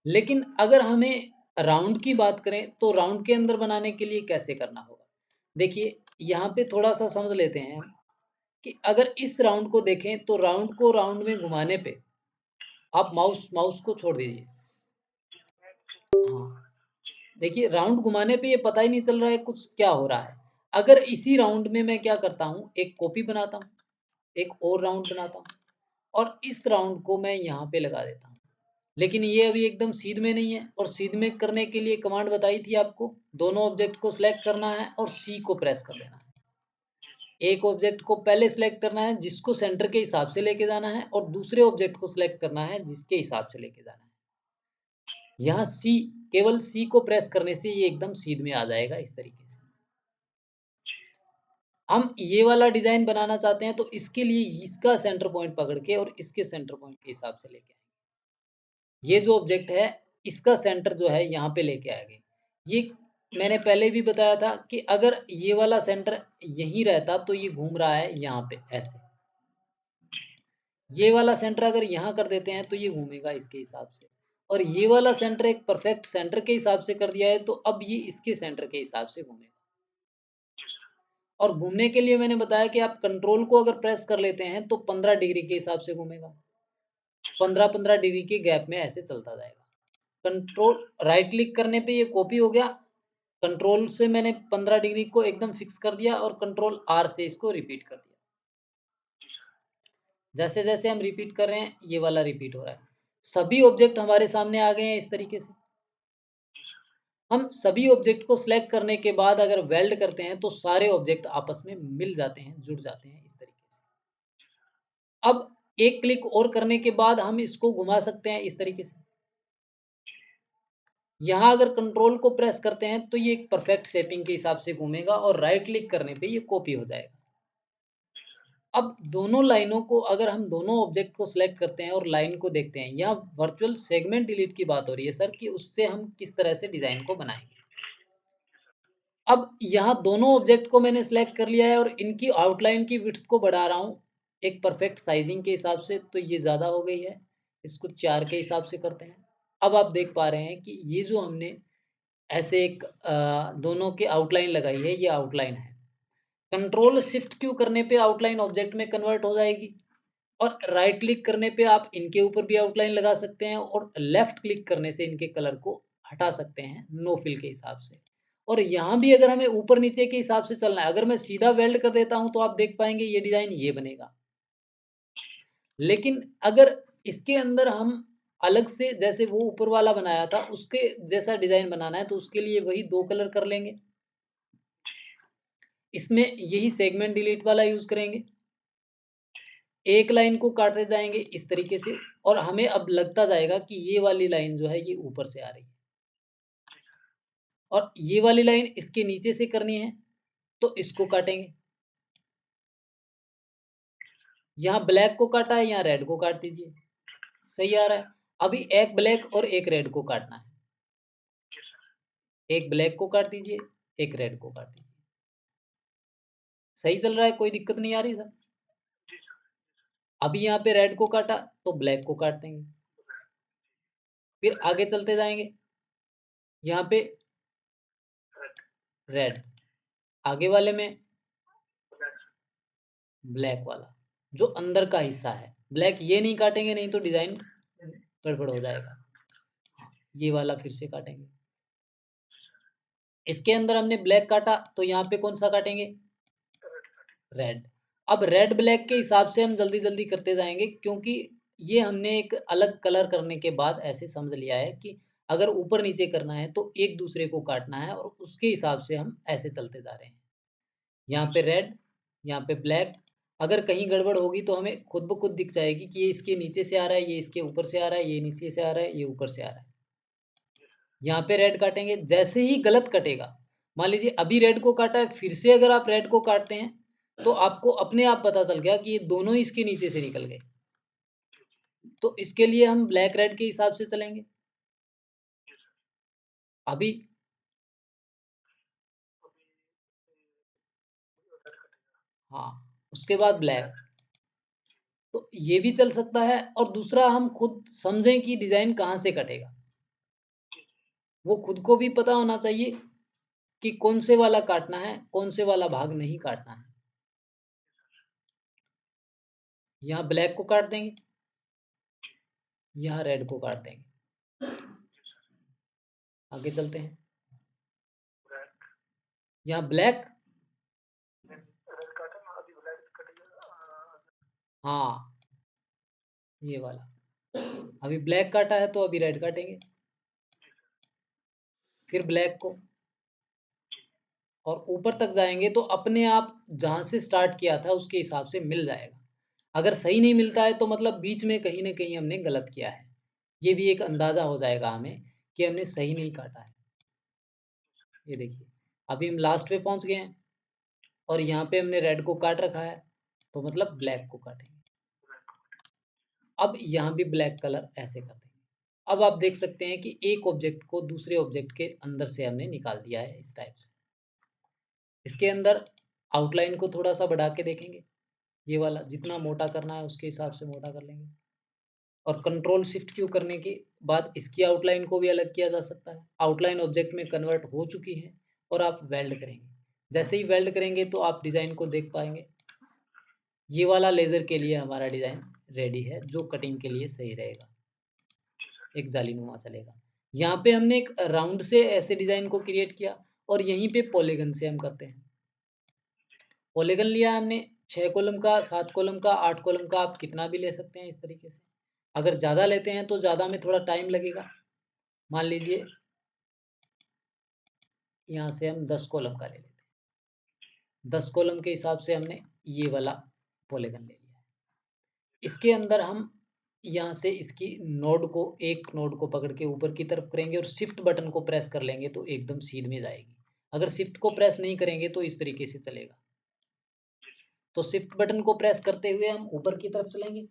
लेकिन अगर हमें राउंड की बात करें, तो राउंड के अंदर बनाने के लिए कैसे करना होगा? देखिए, यहाँ पे थोड़ा-सा समझ लेते हैं हम कि अगर इस राउंड को देखें, तो राउंड को राउंड में घुमाने पे आप माउस माउस को छोड़ दीजिए। हाँ, देखिए राउंड घुमाने पे ये पता ही नहीं चल रहा है कुछ क्या हो रहा है। अगर इसी राउंड में मैं क्या करता हूँ, एक कॉपी बनाता हूँ, एक और राउंड बनाता हूँ और इस राउंड को मैं यहाँ पे लगा देता हूँ। लेकिन ये अभी एकदम सीध में नहीं है और सीध में करने के लिए कमांड बताई थी आपको, दोनों ऑब्जेक्ट को सिलेक्ट करना है और सी को प्रेस कर देना है। एक ऑब्जेक्ट को पहले सिलेक्ट करना है जिसको सेंटर के हिसाब से लेके जाना है और दूसरे ऑब्जेक्ट को सिलेक्ट करना है जिसके हिसाब से लेके जाना है। यहाँ सी, केवल सी को प्रेस करने से ये एकदम सीध में आ जाएगा इस तरीके से। हम ये वाला डिज़ाइन बनाना चाहते हैं तो इसके लिए इसका सेंटर पॉइंट पकड़ के और इसके सेंटर पॉइंट के हिसाब से लेके आएँगे। ये जो ऑब्जेक्ट है, इसका सेंटर जो है यहाँ पे लेके आएँगे। ये मैंने पहले भी बताया था कि अगर ये वाला सेंटर यहीं रहता तो ये घूम रहा है यहाँ पे ऐसे। ये वाला सेंटर अगर यहाँ कर देते हैं तो ये घूमेगा इसके हिसाब से और ये वाला सेंटर एक परफेक्ट सेंटर के हिसाब से कर दिया है तो अब ये इसके सेंटर के हिसाब से घूमेगा। और घूमने के लिए मैंने बताया कि आप कंट्रोल को अगर प्रेस कर लेते हैं तो 15 डिग्री के हिसाब से घूमेगा। 15-15 डिग्री के गैप में ऐसे चलता जाएगा। कंट्रोल राइट क्लिक करने पे ये कॉपी हो गया। कंट्रोल से मैंने 15 डिग्री को एकदम फिक्स कर दिया और कंट्रोल आर से इसको रिपीट कर दिया। जैसे-जैसे हम रिपीट कर रहे हैं, ये वाला रिपीट हो रहा है। सभी ऑब्जेक्ट हमारे सामने आ गए हैं इस तरीके से। हम सभी ऑब्जेक्ट को सिलेक्ट करने के बाद अगर वेल्ड करते हैं तो सारे ऑब्जेक्ट आपस में मिल जाते हैं, जुड़ जाते हैं इस तरीके से। अब एक क्लिक और करने के बाद हम इसको घुमा सकते हैं इस तरीके से। यहाँ अगर कंट्रोल को प्रेस करते हैं तो ये एक परफेक्ट शेपिंग के हिसाब से घूमेगा और राइट क्लिक करने पे ये कॉपी हो जाएगा। अब दोनों लाइनों को अगर हम दोनों ऑब्जेक्ट को सिलेक्ट करते हैं और लाइन को देखते हैं, यहाँ वर्चुअल सेगमेंट डिलीट की बात हो रही है सर कि उससे हम किस तरह से डिज़ाइन को बनाएँगे। अब यहाँ दोनों ऑब्जेक्ट को मैंने सिलेक्ट कर लिया है और इनकी आउटलाइन की विड्थ को बढ़ा रहा हूँ, एक परफेक्ट साइज़िंग के हिसाब से, तो ये ज़्यादा हो गई है। इसको 4 के हिसाब से करते हैं। अब आप देख पा रहे हैं कि ये जो हमने ऐसे एक दोनों के आउटलाइन लगाई है, ये आउटलाइन है। कंट्रोल शिफ्ट क्यू करने पे आउटलाइन ऑब्जेक्ट में कन्वर्ट हो जाएगी और राइट क्लिक करने पे आप इनके ऊपर भी आउटलाइन लगा सकते हैं और लेफ्ट क्लिक करने से इनके कलर को हटा सकते हैं नो फिल के हिसाब से। और यहाँ भी अगर हमें ऊपर-नीचे के हिसाब से चलना है, अगर मैं सीधा वेल्ड कर देता हूँ तो आप देख पाएँगे ये डिज़ाइन ये बनेगा। लेकिन अगर इसके अंदर हम अलग से जैसे वो ऊपर वाला बनाया था, उसके जैसा डिज़ाइन बनाना है तो उसके लिए वही 2 कलर कर लेंगे। इसमें यही सेगमेंट डिलीट वाला यूज़ करेंगे। एक लाइन को काटते जाएँगे इस तरीके से और हमें अब लगता जाएगा कि ये वाली लाइन जो है ये ऊपर से आ रही है और ये वाली लाइन इसके नीचे से करनी है, तो इसको काटेंगे। यहाँ ब्लैक को काटा है, यहाँ रेड को काट दीजिए। सही आ रहा है। अभी एक ब्लैक और एक रेड को काटना है। एक ब्लैक को काट दीजिए, एक रेड को काट दीजिए। सही चल रहा है, कोई दिक्कत नहीं आ रही सर? अभी यहाँ पे रेड को काटा, तो ब्लैक को काट देंगे। फिर आगे चलते जाएँगे। यहाँ पे रेड, आगे वाले में ब्लैक वाला, जो अंदर का हिस्सा है। ब्लैक ये नहीं काटेंगे नहीं तो डिज़ाइन गड़बड़ हो जाएगा। हाँ, ये वाला फिर से काटेंगे। इसके अंदर हमने ब्लैक काटा, तो यहाँ पे कौन-सा काटेंगे? रेड। अब रेड ब्लैक के हिसाब से हम जल्दी-जल्दी करते जाएँगे क्योंकि ये हमने एक अलग कलर करने के बाद ऐसे समझ लिया है कि अगर ऊपर-नीचे करना है तो एक दूसरे को काटना है और उसके हिसाब से हम ऐसे चलते जा रहे हैं। यहाँ पे रेड, यहाँ पे ब्लैक अगर कहीं गड़बड़ होगी तो हमें खुद ब खुद दिख जाएगी कि ये इसके नीचे से आ रहा है, ये इसके ऊपर से आ रहा है, ये नीचे से आ रहा है, ये ऊपर से आ रहा है। यहाँ पे रेड काटेंगे, जैसे ही गलत कटेगा, मान लीजिए अभी रेड को काटा है, फिर से अगर आप रेड को काटते हैं, तो आपको अपने आप पता चल गया कि ये दोनों ही इसके नीचे से निकल गए। तो इसके लिए हम ब्लैक रेड के हिसाब से चलेंगे। अभी हाँ, उसके बाद ब्लैक। तो ये भी चल सकता है और दूसरा हम खुद समझें कि डिज़ाइन कहाँ से कटेगा। वो खुद को भी पता होना चाहिए कि कौन से वाला काटना है, कौन से वाला भाग नहीं काटना है। यहाँ ब्लैक को काट देंगे, यहाँ रेड को काट देंगे। आगे चलते हैं। यहाँ ब्लैक। हाँ, ये वाला। अभी ब्लैक काटा है तो अभी रेड काटेंगे। फिर ब्लैक को और ऊपर तक जाएँगे तो अपने आप जहाँ से स्टार्ट किया था उसके हिसाब से मिल जाएगा। अगर सही नहीं मिलता है तो मतलब बीच में कहीं न कहीं हमने गलत किया है। ये भी एक अंदाज़ा हो जाएगा हमें कि हमने सही नहीं काटा है। ये देखिए, अभी हम लास्ट पे पहुँच गए हैं और यहाँ पे हमने रेड को काट रखा है, तो मतलब ब्लैक को काटेंगे। अब यहाँ भी ब्लैक कलर ऐसे कर देंगे। अब आप देख सकते हैं कि एक ऑब्जेक्ट को दूसरे ऑब्जेक्ट के अंदर से हमने निकाल दिया है इस टाइप से। इसके अंदर आउटलाइन को थोड़ा-सा बढ़ा के देखेंगे, ये वाला जितना मोटा करना है उसके हिसाब से मोटा कर लेंगे। और कंट्रोल शिफ्ट क्यू करने के बाद इसकी आउटलाइन को भी अलग किया जा सकता है। आउटलाइन ऑब्जेक्ट में कन्वर्ट हो चुकी है और आप वेल्ड करेंगे। जैसे ही वेल्ड करेंगे तो आप डिज़ाइन को देख पाएँगे। ये वाला लेज़र के लिए हमारा डिज़ाइन रेडी है, जो कटिंग के लिए सही रहेगा। एक जालीनुमा चलेगा। यहाँ पे हमने एक राउंड से ऐसे डिज़ाइन को क्रिएट किया और यहीं पे पॉलीगन से हम करते हैं। पॉलीगन लिया हमने 6 कॉलम का, 7 कॉलम का, 8 कॉलम का, आप कितना भी ले सकते हैं इस तरीके से। अगर ज़्यादा लेते हैं तो ज़्यादा में थोड़ा टाइम लगेगा। मान लीजिए यहाँ से हम 10 कॉलम का ले लेते हैं। 10 कॉलम के हिसाब से हमने ये वाला पॉलीगन ले लिया है। इसके अंदर हम यहाँ से इसकी नोड को एक नोड को पकड़ के ऊपर की तरफ करेंगे और शिफ्ट बटन को प्रेस कर लेंगे तो एकदम सीध में जाएगी। अगर शिफ्ट को प्रेस नहीं करेंगे तो इस तरीके से चलेगा। तो शिफ्ट बटन को प्रेस करते हुए हम ऊपर की तरफ चलेंगे।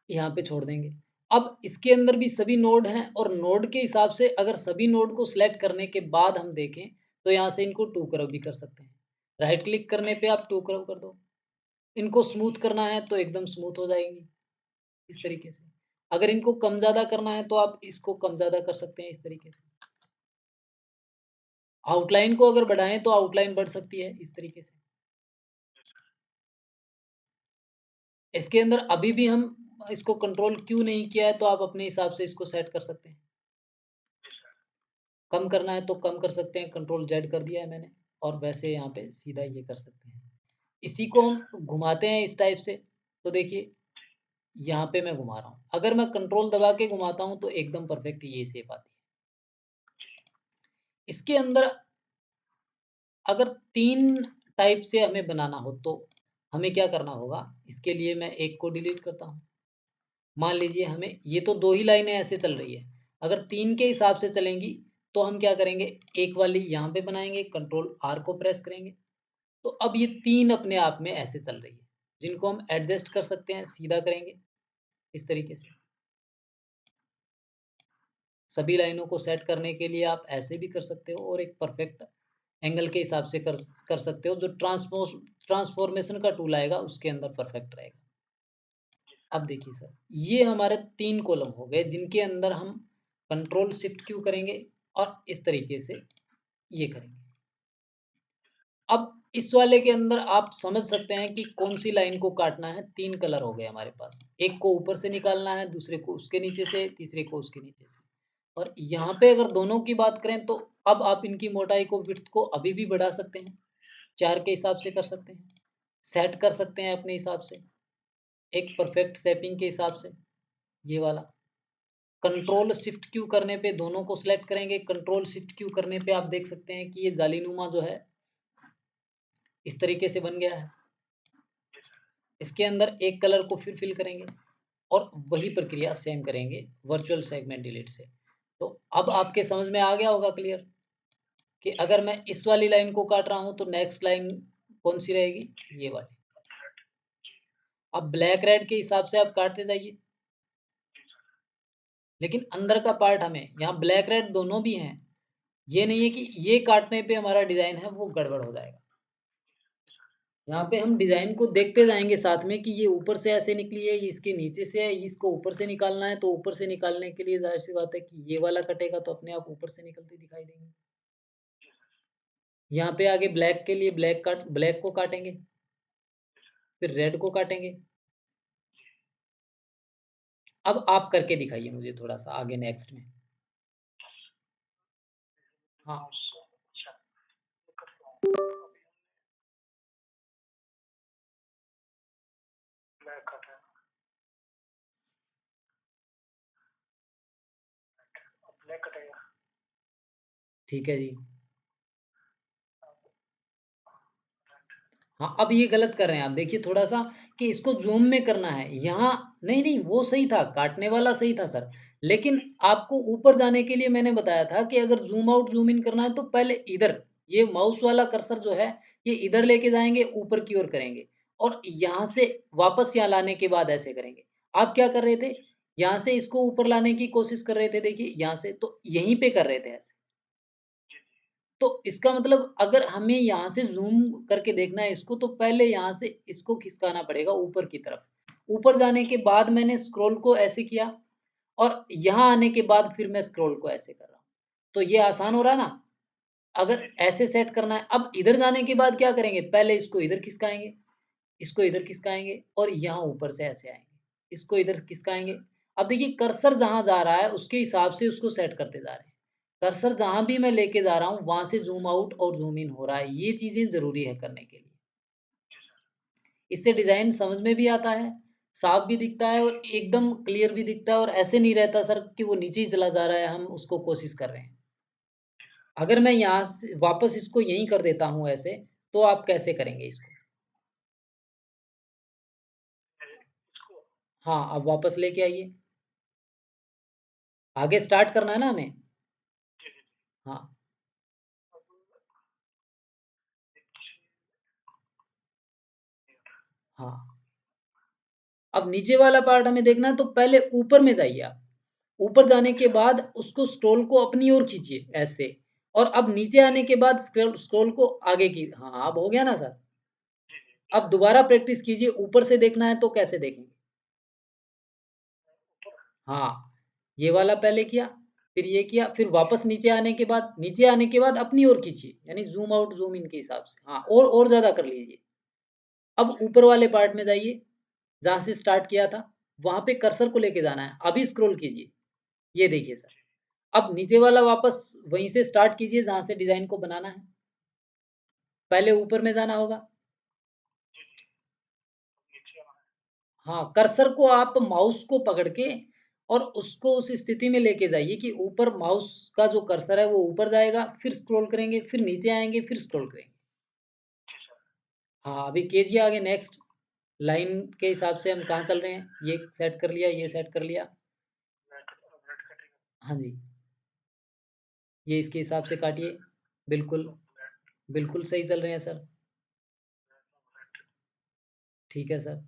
यहाँ पे छोड़ देंगे। अब इसके अंदर भी सभी नोड हैं और नोड के हिसाब से अगर सभी नोड को सिलेक्ट करने के बाद हम देखें, तो यहाँ से इनको टू कर्व भी कर सकते हैं। राइट क्लिक करने पे आप टू कर्व कर दो। इनको स्मूथ करना है तो एकदम स्मूथ हो जाएगी, इस तरीके से। अगर इनको कम-ज़्यादा करना है तो आप इसको कम-ज़्यादा कर सकते हैं इस तरीके से। आउटलाइन को अगर बढ़ाएँ तो आउटलाइन बढ़ सकती है इस तरीके से। इसके अंदर अभी भी हम इसको कंट्रोल क्यू नहीं किया है तो आप अपने हिसाब से इसको सेट कर सकते हैं। कम करना है तो कम कर सकते हैं, कंट्रोल ज़ेड कर दिया है मैंने और वैसे यहाँ पे सीधा ये कर सकते हैं। इसी को हम घुमाते हैं इस टाइप से, तो देखिए यहाँ पे मैं घुमा रहा हूँ। अगर मैं कंट्रोल दबा के घुमाता हूँ तो एकदम परफेक्ट ये शेप आती है। इसके अंदर अगर 3 टाइप से हमें बनाना हो तो हमें क्या करना होगा? इसके लिए मैं एक को डिलीट करता हूँ। मान लीजिए हमें ये तो 2 ही लाइनें ऐसे चल रही है। अगर 3 के हिसाब से चलेंगी तो हम क्या करेंगे? एक वाली यहाँ पे बनाएँगे, कंट्रोल आर को प्रेस करेंगे। तो अब ये 3 अपने आप में ऐसे चल रही है, जिनको हम एडजस्ट कर सकते हैं, सीधा करेंगे, इस तरीके से। सभी लाइनों को सेट करने के लिए आप ऐसे भी कर सकते हो और एक परफेक्ट एंगल के हिसाब से कर सकते हो, जो ट्रांसफ़ॉर्मेशन का टूल आएगा, उसके अंदर परफेक्ट रहेगा। अब देखिए सर, ये हमारे 3 कॉलम हो गए, जिनके अंदर हम कंट्रोल शिफ्ट क्यू करेंगे और इस तरीके से ये करेंगे। अब इस वाले के अंदर आप समझ सकते हैं कि कौन-सी लाइन को काटना है, 3 कलर हो गए हमारे पास। एक को ऊपर से निकालना है, दूसरे को उसके नीचे से, तीसरे को उसके नीचे से। और यहाँ पे अगर दोनों की बात करें तो अब आप इनकी मोटाई को विड्थ को अभी भी बढ़ा सकते हैं, 4 के हिसाब से कर सकते हैं, सेट कर सकते हैं अपने हिसाब से, एक परफेक्ट शेपिंग के हिसाब से, ये वाला। कंट्रोल शिफ्ट क्यू करने पे दोनों को सिलेक्ट करेंगे। कंट्रोल शिफ्ट क्यू करने पे आप देख सकते हैं कि ये जालीनुमा जो है इस तरीके से बन गया है। इसके अंदर एक कलर को फिर फिल करेंगे और वही प्रक्रिया सेम करेंगे वर्चुअल सेगमेंट डिलीट से। तो अब आपके समझ में आ गया होगा क्लियर कि अगर मैं इस वाली लाइन को काट रहा हूँ तो नेक्स्ट लाइन कौन सी रहेगी? ये वाली। अब ब्लैक रेड के हिसाब से आप काटते जाइए। लेकिन अंदर का पार्ट हमें यहाँ ब्लैक रेड दोनों भी हैं। ये नहीं है कि ये काटने पे हमारा डिज़ाइन है वो गड़बड़ हो जाएगा। यहाँ पे हम डिज़ाइन को देखते जाएँगे साथ में कि ये ऊपर से ऐसे निकली है, ये इसके नीचे से है, इसको ऊपर से निकालना है, तो ऊपर से निकालने के लिए ज़ाहिर-सी बात है कि ये वाला कटेगा तो अपने आप ऊपर से निकलते दिखाई देंगे। यहाँ पे आगे ब्लैक के लिए ब्लैक को काटेंगे, फिर रेड को काटेंगे। अब आप करके दिखाइए मुझे थोड़ा-सा आगे नेक्स्ट में। हाँ, ठीक है जी। हाँ, अब ये गलत कर रहे हैं आप देखिए थोड़ा-सा कि इसको ज़ूम में करना है। यहाँ नहीं, वो सही था, काटने वाला सही था सर। लेकिन आपको ऊपर जाने के लिए मैंने बताया था कि अगर ज़ूम आउट, ज़ूम इन करना है तो पहले इधर, ये माउस वाला कर्सर जो है, ये इधर लेके जाएँगे, ऊपर की ओर करेंगे और यहाँ से वापस यहाँ लाने के बाद ऐसे करेंगे। आप क्या कर रहे थे? यहाँ से इसको ऊपर लाने की कोशिश कर रहे थे देखिए यहाँ से, तो यहीं पे कर रहे थे ऐसे। तो इसका मतलब अगर हमें यहाँ से ज़ूम करके देखना है इसको तो पहले यहाँ से इसको खिसकाना पड़ेगा ऊपर की तरफ। ऊपर जाने के बाद मैंने स्क्रॉल को ऐसे किया और यहाँ आने के बाद फिर मैं स्क्रॉल को ऐसे कर रहा हूँ। तो ये आसान हो रहा है ना? अगर ऐसे सेट करना है अब इधर जाने के बाद क्या करेंगे? पहले इसको इधर खिसकाएँगे, इसको इधर खिसकाएँगे और यहाँ ऊपर से ऐसे आएँगे। इसको इधर खिसकाएँगे। अब देखिए कर्सर जहाँ जा रहा है उसके हिसाब से उसको सेट करते जा रहे हैं। कर्सर जहाँ भी मैं लेके जा रहा हूँ वहाँ से ज़ूम आउट और ज़ूम इन हो रहा है। ये चीज़ें ज़रूरी है करने के लिए। इससे डिज़ाइन समझ में भी आता है, साफ भी दिखता है और एकदम क्लियर भी दिखता है और ऐसे नहीं रहता सर कि वो नीचे ही चला जा रहा है, हम उसको कोशिश कर रहे हैं। अगर मैं यहाँ से वापस इसको यहीं कर देता हूँ ऐसे, तो आप कैसे करेंगे इसको? हाँ, अब वापस लेके आइए। आगे स्टार्ट करना है ना हमें? हाँ, हाँ। अब नीचे वाला पार्ट हमें देखना है तो पहले ऊपर में जाइए आप। ऊपर जाने के बाद उसको स्क्रॉल को अपनी ओर खींचिए ऐसे और अब नीचे आने के बाद स्क्रॉल स्क्रॉल को आगे की हाँ, अब हो गया ना सर? अब दोबारा प्रैक्टिस कीजिए, ऊपर से देखना है तो कैसे देखेंगे? हाँ, ये वाला पहले किया, फिर ये किया, फिर वापस नीचे आने के बाद अपनी ओर खींचिए, यानी ज़ूम आउट, ज़ूम इन के हिसाब से। हाँ, और ज़्यादा कर लीजिए। अब ऊपर वाले पार्ट में जाइए, जहाँ से स्टार्ट किया था, वहाँ पे कर्सर को लेके जाना है। अभी स्क्रॉल कीजिए, ये देखिए सर। अब नीचे वाला वापस वहीं से स्टार्ट कीजिए जहाँ से डिज़ाइन को बनाना है। पहले ऊपर में जाना होगा। हाँ, कर्सर को आप माउस को पकड़ के और उसको उस स्थिति में लेके जाइए कि ऊपर माउस का जो कर्सर है वो ऊपर जाएगा, फिर स्क्रॉल करेंगे, फिर नीचे आएँगे, फिर स्क्रॉल करेंगे। हाँ, अभी कीजिए आगे नेक्स्ट लाइन के हिसाब से हम कहाँ चल रहे हैं, ये सेट कर लिया, ये सेट कर लिया। हाँ जी, ये इसके हिसाब से काटिए। बिल्कुल, बिल्कुल सही चल रहे हैं सर। ठीक है सर।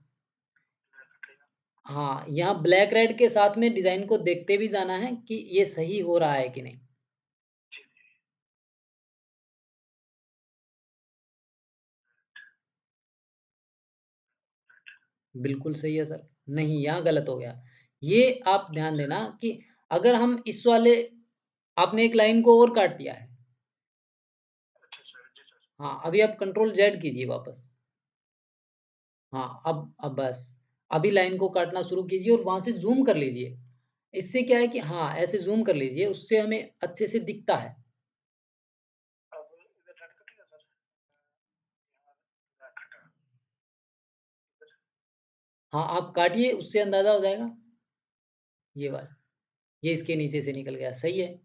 हाँ, यहाँ ब्लैक रेड के साथ में डिज़ाइन को देखते भी जाना है कि ये सही हो रहा है कि नहीं। बिल्कुल सही है सर। नहीं, यहाँ गलत हो गया। ये आप ध्यान देना कि अगर हम इस वाले आपने एक लाइन को और काट दिया है। हाँ, अभी आप कंट्रोल ज़ेड कीजिए वापस। हाँ, अब बस। अभी लाइन को काटना शुरू कीजिए और वहाँ से ज़ूम कर लीजिए। इससे क्या है कि हाँ, ऐसे ज़ूम कर लीजिए, उससे हमें अच्छे से दिखता है। हाँ, आप काटिए, उससे अंदाज़ा हो जाएगा। ये वाला। ये इसके नीचे से निकल गया, सही है।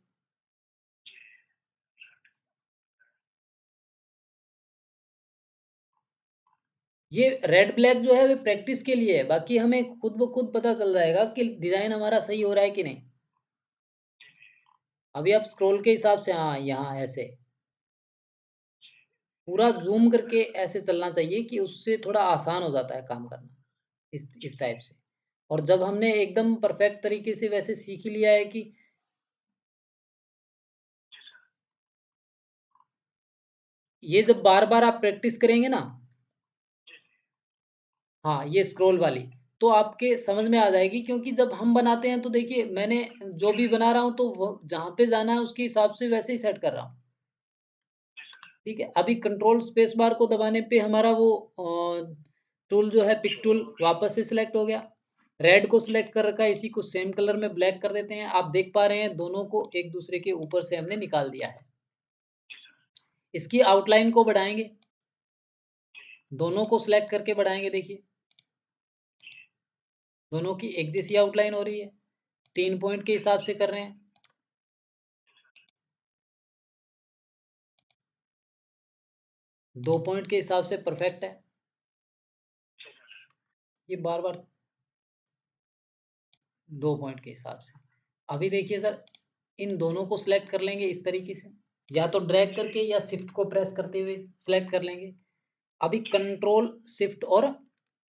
ये रेड ब्लैक जो है वो प्रैक्टिस के लिए है, बाकी हमें खुद ब खुद पता चल जाएगा कि डिज़ाइन हमारा सही हो रहा है कि नहीं। अभी आप स्क्रॉल के हिसाब से हाँ, यहाँ ऐसे पूरा ज़ूम करके ऐसे चलना चाहिए कि उससे थोड़ा आसान हो जाता है काम करना, इस टाइप से। और जब हमने एकदम परफेक्ट तरीके से वैसे सीख ही लिया है कि ये जब बार-बार आप प्रैक्टिस करेंगे ना हाँ, ये स्क्रॉल वाली, तो आपके समझ में आ जाएगी क्योंकि जब हम बनाते हैं तो देखिए मैंने जो भी बना रहा हूँ तो वो जहाँ पे जाना है उसके हिसाब से वैसे ही सेट कर रहा हूँ, ठीक है? अभी कंट्रोल स्पेस बार को दबाने पे हमारा वो टूल जो है पिक टूल वापस से सिलेक्ट हो गया। रेड को सिलेक्ट कर रखा है, इसी को सेम कलर में ब्लैक कर देते हैं। आप देख पा रहे हैं दोनों को एक दूसरे के ऊपर से हमने निकाल दिया है। इसकी आउटलाइन को बढ़ाएँगे, दोनों को सिलेक्ट करके बढ़ाएँगे देखिए, दोनों की एक जैसी आउटलाइन हो रही है। 3 पॉइंट के हिसाब से कर रहे हैं। 2 पॉइंट के हिसाब से परफेक्ट है। ये बार-बार 2 पॉइंट के हिसाब से। अभी देखिए सर, इन दोनों को सिलेक्ट कर लेंगे इस तरीके से, या तो ड्रैग करके या शिफ्ट को प्रेस करते हुए सिलेक्ट कर लेंगे। अभी कंट्रोल, शिफ्ट और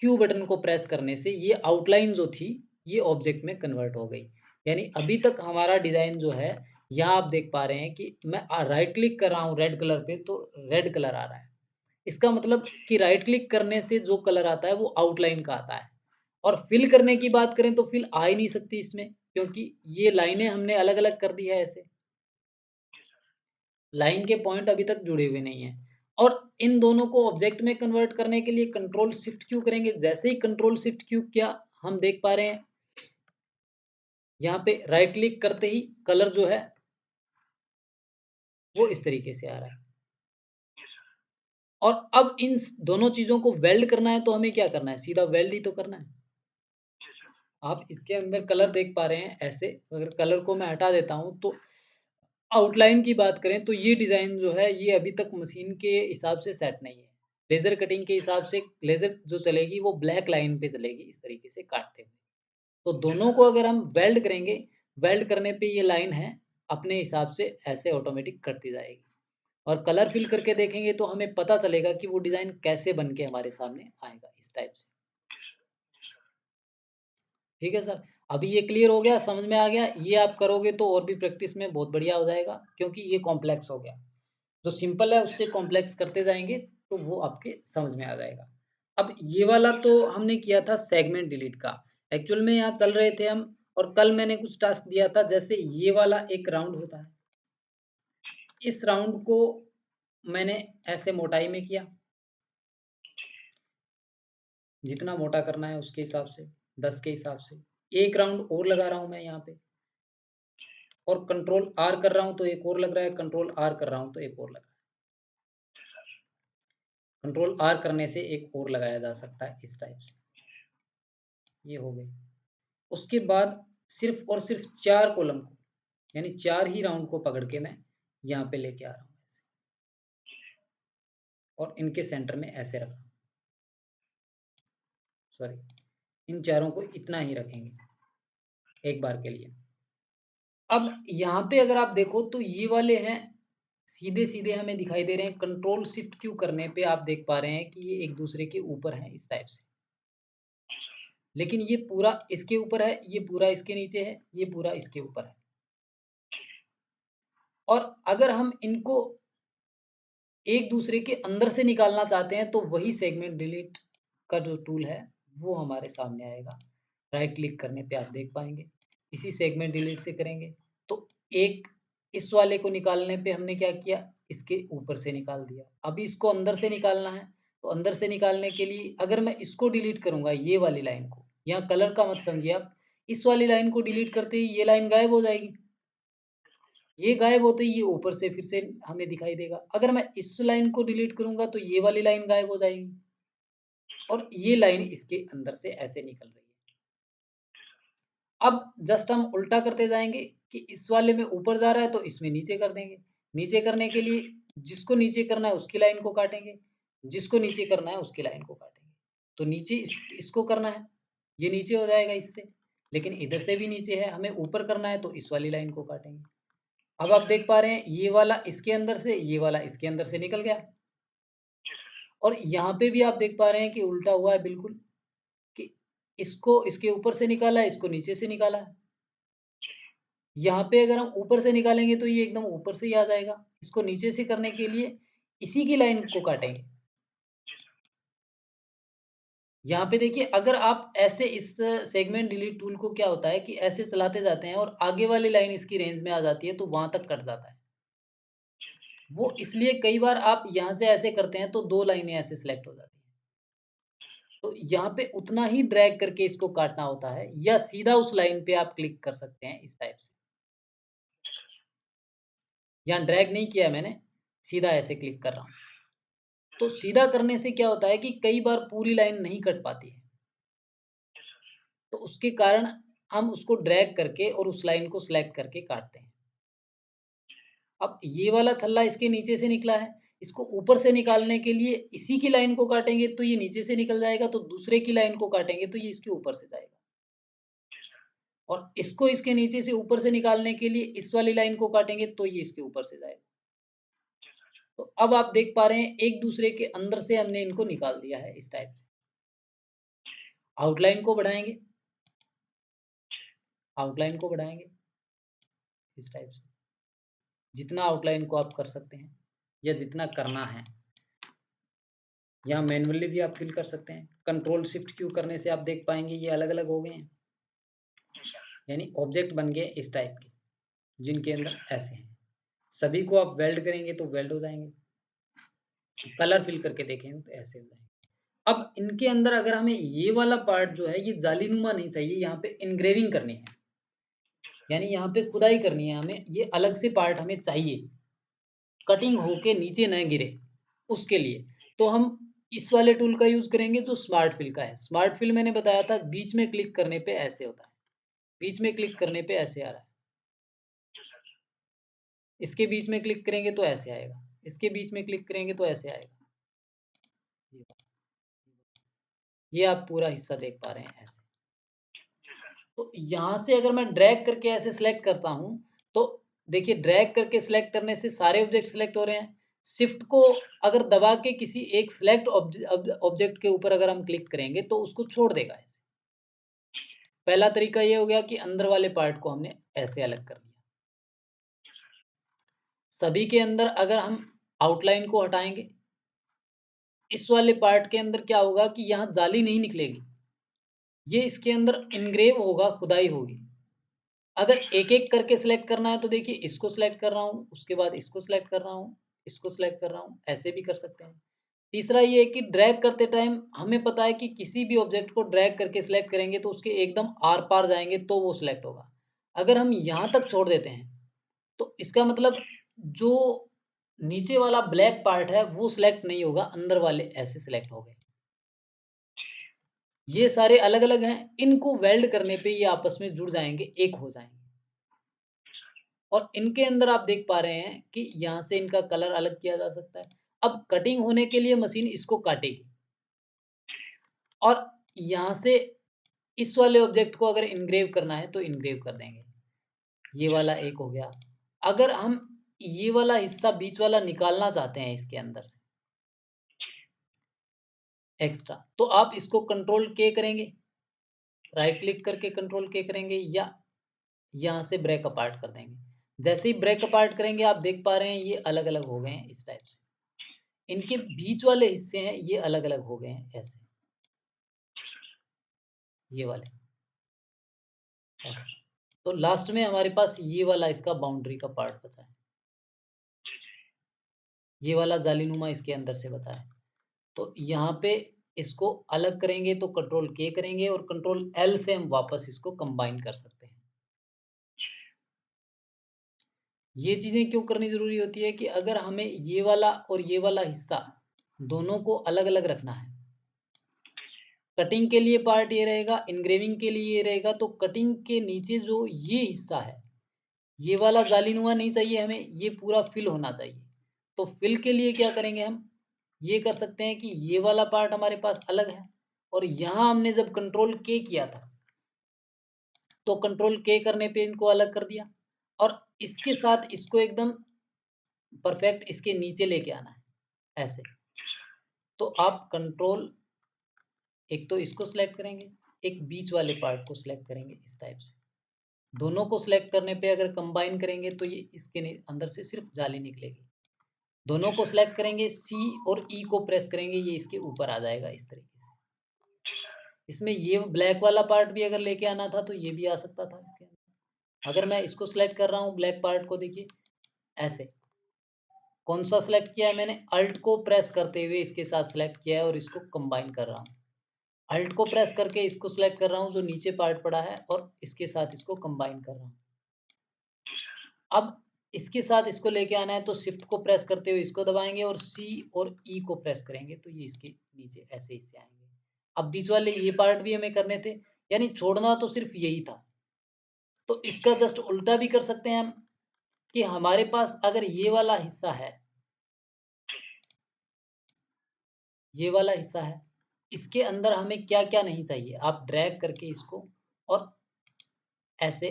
क्यू बटन को प्रेस करने से ये आउटलाइन जो थी, ये ऑब्जेक्ट में कन्वर्ट हो गई। यानी अभी तक हमारा डिज़ाइन जो है, यहाँ आप देख पा रहे हैं कि मैं राइट क्लिक कर रहा हूँ रेड कलर पे, तो रेड कलर आ रहा है। इसका मतलब कि राइट क्लिक करने से जो कलर आता है, वो आउटलाइन का आता है। और फिल करने की बात करें तो फिल आ ही नहीं सकती इसमें, क्योंकि ये लाइनें हमने अलग-अलग कर दी है ऐसे। लाइन के पॉइंट अभी तक जुड़े हुए नहीं हैं। और इन दोनों को ऑब्जेक्ट में कन्वर्ट करने के लिए कंट्रोल शिफ्ट क्यू करेंगे। जैसे ही कंट्रोल शिफ्ट क्यू किया, हम देख पा रहे हैं यहाँ पे राइट क्लिक करते ही कलर जो है वो इस तरीके से आ रहा है। और अब इन दोनों चीज़ों को वेल्ड करना है तो हमें क्या करना है? सीधा वेल्ड ही तो करना है। आप इसके अंदर कलर देख पा रहे हैं ऐसे, अगर कलर को मैं हटा देता हूँ तो आउटलाइन की बात करें तो ये डिज़ाइन जो है ये अभी तक मशीन के हिसाब से सेट नहीं है। लेज़र कटिंग के हिसाब से लेज़र जो चलेगी वो ब्लैक लाइन पे चलेगी इस तरीके से काटते हुए। तो दोनों को अगर हम वेल्ड करेंगे, वेल्ड करने पे ये लाइन है अपने हिसाब से ऐसे ऑटोमेटिक कटती जाएगी। और कलर फिल करके देखेंगे तो हमें पता चलेगा कि वो डिज़ाइन कैसे बन के हमारे सामने आएगा इस टाइप से। ठीक है सर। अभी ये क्लियर हो गया, समझ में आ गया। ये आप करोगे तो और भी प्रैक्टिस में बहुत बढ़िया हो जाएगा, क्योंकि ये कॉम्प्लेक्स हो गया। जो सिंपल है उससे कॉम्प्लेक्स करते जाएँगे तो वो आपके समझ में आ जाएगा। अब ये वाला तो हमने किया था सेगमेंट डिलीट का। एक्चुअल में यहाँ चल रहे थे हम, और कल मैंने कुछ टास्क दिया था, जैसे ये वाला एक राउंड होता है। इस राउंड को मैंने ऐसे मोटाई में किया, जितना मोटा करना है उसके हिसाब से, 10 के हिसाब से। एक राउंड और लगा रहा हूँ मैं यहाँ पे, और कंट्रोल आर कर रहा हूँ तो एक और लग रहा है, कंट्रोल आर कर रहा हूँ तो एक और लग रहा है। कंट्रोल आर करने से एक और लगाया जा सकता है इस टाइप से। ये हो गई। उसके बाद सिर्फ़ और सिर्फ़ 4 कॉलम को, यानी 4 ही राउंड को पकड़ के मैं यहाँ पे लेके आ रहा हूँ ऐसे, और इनके सेंटर में ऐसे रख रहा हूँ। सॉरी, इन चारों को इतना ही रखेंगे एक बार के लिए। अब यहाँ पे अगर आप देखो तो ये वाले हैं, सीधे-सीधे हमें दिखाई दे रहे हैं। कंट्रोल शिफ्ट क्यू करने पे आप देख पा रहे हैं कि ये एक दूसरे के ऊपर हैं इस टाइप से। लेकिन ये पूरा इसके ऊपर है, ये पूरा इसके नीचे है, ये पूरा इसके ऊपर है। और अगर हम इनको एक दूसरे के अंदर से निकालना चाहते हैं तो वही सेगमेंट डिलीट का जो टूल है वो हमारे सामने आएगा। राइट क्लिक करने पे आप देख पाएँगे। इसी सेगमेंट डिलीट से करेंगे तो एक इस वाले को निकालने पे हमने क्या किया, इसके ऊपर से निकाल दिया। अभी इसको अंदर से निकालना है, तो अंदर से निकालने के लिए अगर मैं इसको डिलीट करूँगा, ये वाली लाइन को, यहाँ कलर का मत समझिए आप, इस वाली लाइन को डिलीट करते ही ये लाइन गायब हो जाएगी। ये गायब होते ही ये ऊपर से फिर से हमें दिखाई देगा। अगर मैं इस लाइन को डिलीट करूँगा तो ये वाली लाइन गायब हो जाएगी, और ये लाइन इसके अंदर से ऐसे निकल रही है। अब जस्ट हम उल्टा करते जाएँगे कि इस वाले में ऊपर जा रहा है तो इसमें नीचे कर देंगे। नीचे करने के लिए जिसको नीचे करना है उसकी लाइन को काटेंगे, जिसको नीचे करना है उसकी लाइन को काटेंगे। तो नीचे इसको करना है, ये नीचे हो जाएगा इससे, लेकिन इधर से भी नीचे है, हमें ऊपर करना है तो इस वाली लाइन को काटेंगे। अब आप देख पा रहे हैं ये वाला इसके अंदर से, ये वाला इसके अंदर से निकल गया और यहाँ पे भी आप देख पा रहे हैं कि उल्टा हुआ है बिल्कुल कि इसको इसके ऊपर से निकाला है, इसको नीचे से निकाला है। यहाँ पे अगर हम ऊपर से निकालेंगे तो ये एकदम ऊपर से ही आ जाएगा। इसको नीचे से करने के लिए इसी की लाइन को काटेंगे। यहाँ पे देखिए अगर आप ऐसे इस सेगमेंट डिलीट टूल को क्या होता है कि ऐसे चलाते जाते हैं और आगे वाली लाइन इसकी रेंज में आ जाती है तो वहाँ तक कट जाता है। वो इसलिए कई बार आप यहाँ से ऐसे करते हैं तो 2 लाइनें ऐसे सिलेक्ट हो जाती हैं। तो यहाँ पे उतना ही ड्रैग करके इसको काटना होता है या सीधा उस लाइन पे आप क्लिक कर सकते हैं इस टाइप से। यहाँ ड्रैग नहीं किया है मैंने, सीधा ऐसे क्लिक कर रहा हूँ। तो सीधा करने से क्या होता है कि कई बार पूरी लाइन नहीं कट पाती है। तो उसके कारण हम उसको ड्रैग करके और उस लाइन को सिलेक्ट करके काटते हैं। अब ये वाला छल्ला इसके नीचे से निकला है, इसको ऊपर से निकालने के लिए इसी की लाइन को काटेंगे तो ये नीचे से निकल जाएगा, तो दूसरे की लाइन को काटेंगे तो ये इसके ऊपर से जाएगा। और इसको इसके नीचे से ऊपर से निकालने के लिए इस वाली लाइन को काटेंगे तो ये इसके ऊपर से जाएगा। तो अब आप देख पा रहे हैं एक दूसरे के अंदर से हमने इनको निकाल दिया है इस टाइप से। आउटलाइन को बढ़ाएँगे, आउटलाइन को बढ़ाएँगे इस टाइप से। जितना आउटलाइन को आप कर सकते हैं या जितना करना है। यहाँ मैनुअली भी आप फ़िल कर सकते हैं। कंट्रोल शिफ्ट क्यू करने से आप देख पाएँगे ये अलग-अलग हो गए हैं। यानी ऑब्जेक्ट बन गए इस टाइप के, जिनके अंदर ऐसे हैं। सभी को आप वेल्ड करेंगे तो वेल्ड हो जाएँगे। कलर फ़िल करके देखें तो ऐसे हो जाएँगे। अब इनके अंदर अगर हमें ये वाला पार्ट जो है ये जालीनुमा नहीं चाहिए, यहाँ पे एन्ग्रेविंग करनी है। यानी यहाँ पे खुदाई करनी है हमें, ये अलग से पार्ट हमें चाहिए। कटिंग होके नीचे ना गिरे, उसके लिए। तो हम इस वाले टूल का यूज़ करेंगे जो स्मार्ट फिल का है। स्मार्ट फिल मैंने बताया था बीच में क्लिक करने पे ऐसे होता है। बीच में क्लिक करने पे ऐसे आ रहा है। इसके बीच में क्लिक करेंगे तो ऐसे आएगा। इसके बीच में क्लिक करेंगे तो ऐसे आएगा। ये ये आप पूरा हिस्सा देख पा रहे हैं ऐसे। तो यहाँ से अगर मैं ड्रैग करके ऐसे सेलेक्ट करता हूँ, तो देखिए ड्रैग करके सेलेक्ट करने से सारे ऑब्जेक्ट सेलेक्ट हो रहे हैं। शिफ्ट को अगर दबा के किसी एक सेलेक्ट ऑब्जेक्ट के ऊपर अगर हम क्लिक करेंगे तो उसको छोड़ देगा ऐसे। पहला तरीका ये हो गया कि अंदर वाले पार्ट को हमने ऐसे अलग कर लिया। सभी के अंदर अगर हम आउटलाइन को हटाएँगे, इस वाले पार्ट के अंदर क्या होगा कि यहाँ जाली नहीं निकलेगी। ये इसके अंदर एनग्रेव होगा, खुदाई होगी। अगर एक-एक करके सेलेक्ट करना है तो देखिए इसको सेलेक्ट कर रहा हूँ, उसके बाद इसको सेलेक्ट कर रहा हूँ, इसको सेलेक्ट कर रहा हूँ, ऐसे भी कर सकते हैं। तीसरा ये है कि ड्रैग करते टाइम हमें पता है कि किसी भी ऑब्जेक्ट को ड्रैग करके सेलेक्ट करेंगे तो उसके एकदम आर-पार जाएँगे तो वो सेलेक्ट होगा। अगर हम यहाँ तक छोड़ देते हैं, तो इसका मतलब जो नीचे वाला ब्लैक पार्ट है वो सेलेक्ट नहीं होगा, अंदर वाले ऐसे सेलेक्ट हो गए। ये सारे अलग-अलग हैं, इनको वेल्ड करने पे ये आपस में जुड़ जाएँगे, एक हो जाएँगे। और इनके अंदर आप देख पा रहे हैं कि यहाँ से इनका कलर अलग किया जा सकता है। अब कटिंग होने के लिए मशीन इसको काटेगी और यहाँ से इस वाले ऑब्जेक्ट को अगर एनग्रेव करना है तो एनग्रेव कर देंगे। ये वाला एक हो गया। अगर हम ये वाला हिस्सा बीच वाला निकालना चाहते हैं इसके अंदर से एक्स्ट्रा, तो आप इसको कंट्रोल के करेंगे, राइट क्लिक करके कंट्रोल के करेंगे या यहाँ से ब्रेक अपार्ट कर देंगे। जैसे ही ब्रेक अपार्ट करेंगे आप देख पा रहे हैं ये अलग-अलग हो गए हैं इस टाइप से। इनके बीच वाले हिस्से हैं ये अलग-अलग हो गए हैं ऐसे, ये वाले ऐसे। तो लास्ट में हमारे पास ये वाला इसका बाउंड्री का पार्ट बचा है। ये वाला जालीनुमा इसके अंदर से बचा है। तो यहाँ पे इसको अलग करेंगे तो कंट्रोल के करेंगे और कंट्रोल एल से हम वापस इसको कंबाइन कर सकते हैं। ये चीज़ें क्यों करनी ज़रूरी होती है कि अगर हमें ये वाला और ये वाला हिस्सा दोनों को अलग-अलग रखना है, कटिंग के लिए पार्ट ये रहेगा, इंग्रेविंग के लिए ये रहेगा। तो कटिंग के नीचे जो ये हिस्सा है, ये वाला जालीनुमा नहीं चाहिए हमें, ये पूरा फिल होना चाहिए। तो फिल के लिए क्या करेंगे हम, ये कर सकते हैं कि ये वाला पार्ट हमारे पास अलग है, और यहाँ हमने जब कंट्रोल के किया था, तो कंट्रोल के करने पे इनको अलग कर दिया, और इसके साथ इसको एकदम परफेक्ट इसके नीचे लेके आना है ऐसे। तो आप कंट्रोल, एक तो इसको सिलेक्ट करेंगे, एक बीच वाले पार्ट को सिलेक्ट करेंगे इस टाइप से। दोनों को सिलेक्ट करने पे अगर कंबाइन करेंगे तो ये इसके अंदर से सिर्फ जाली निकलेगी। दोनों को सिलेक्ट करेंगे, सी और ई को प्रेस करेंगे, ये इसके ऊपर आ जाएगा इस तरीके से। इसमें ये ब्लैक वाला पार्ट भी अगर लेके आना था तो ये भी आ सकता था इसके अंदर। अगर मैं इसको सिलेक्ट कर रहा हूँ ब्लैक पार्ट को, देखिए ऐसे। कौन सा सिलेक्ट किया है मैंने, अल्ट को प्रेस करते हुए इसके साथ सिलेक्ट किया है और इसको कंबाइन कर रहा हूँ। अल्ट को प्रेस करके इसको सिलेक्ट कर रहा हूँ जो नीचे पार्ट पड़ा है, और इसके साथ इसको कंबाइन कर रहा हूँ। अब इसके साथ इसको लेके आना है तो शिफ्ट को प्रेस करते हुए इसको दबाएंगे, और सी और ई को प्रेस करेंगे तो ये इसके नीचे ऐसे इससे आएंगे। अब बीच वाले ये पार्ट भी हमें करने थे, यानी छोड़ना तो सिर्फ यही था। तो इसका जस्ट उल्टा भी कर सकते हैं हम, कि हमारे पास अगर ये वाला हिस्सा है, ये वाला हिस्सा है, इसके अंदर हमें क्या क्या नहीं चाहिए, आप ड्रैग करके इसको और ऐसे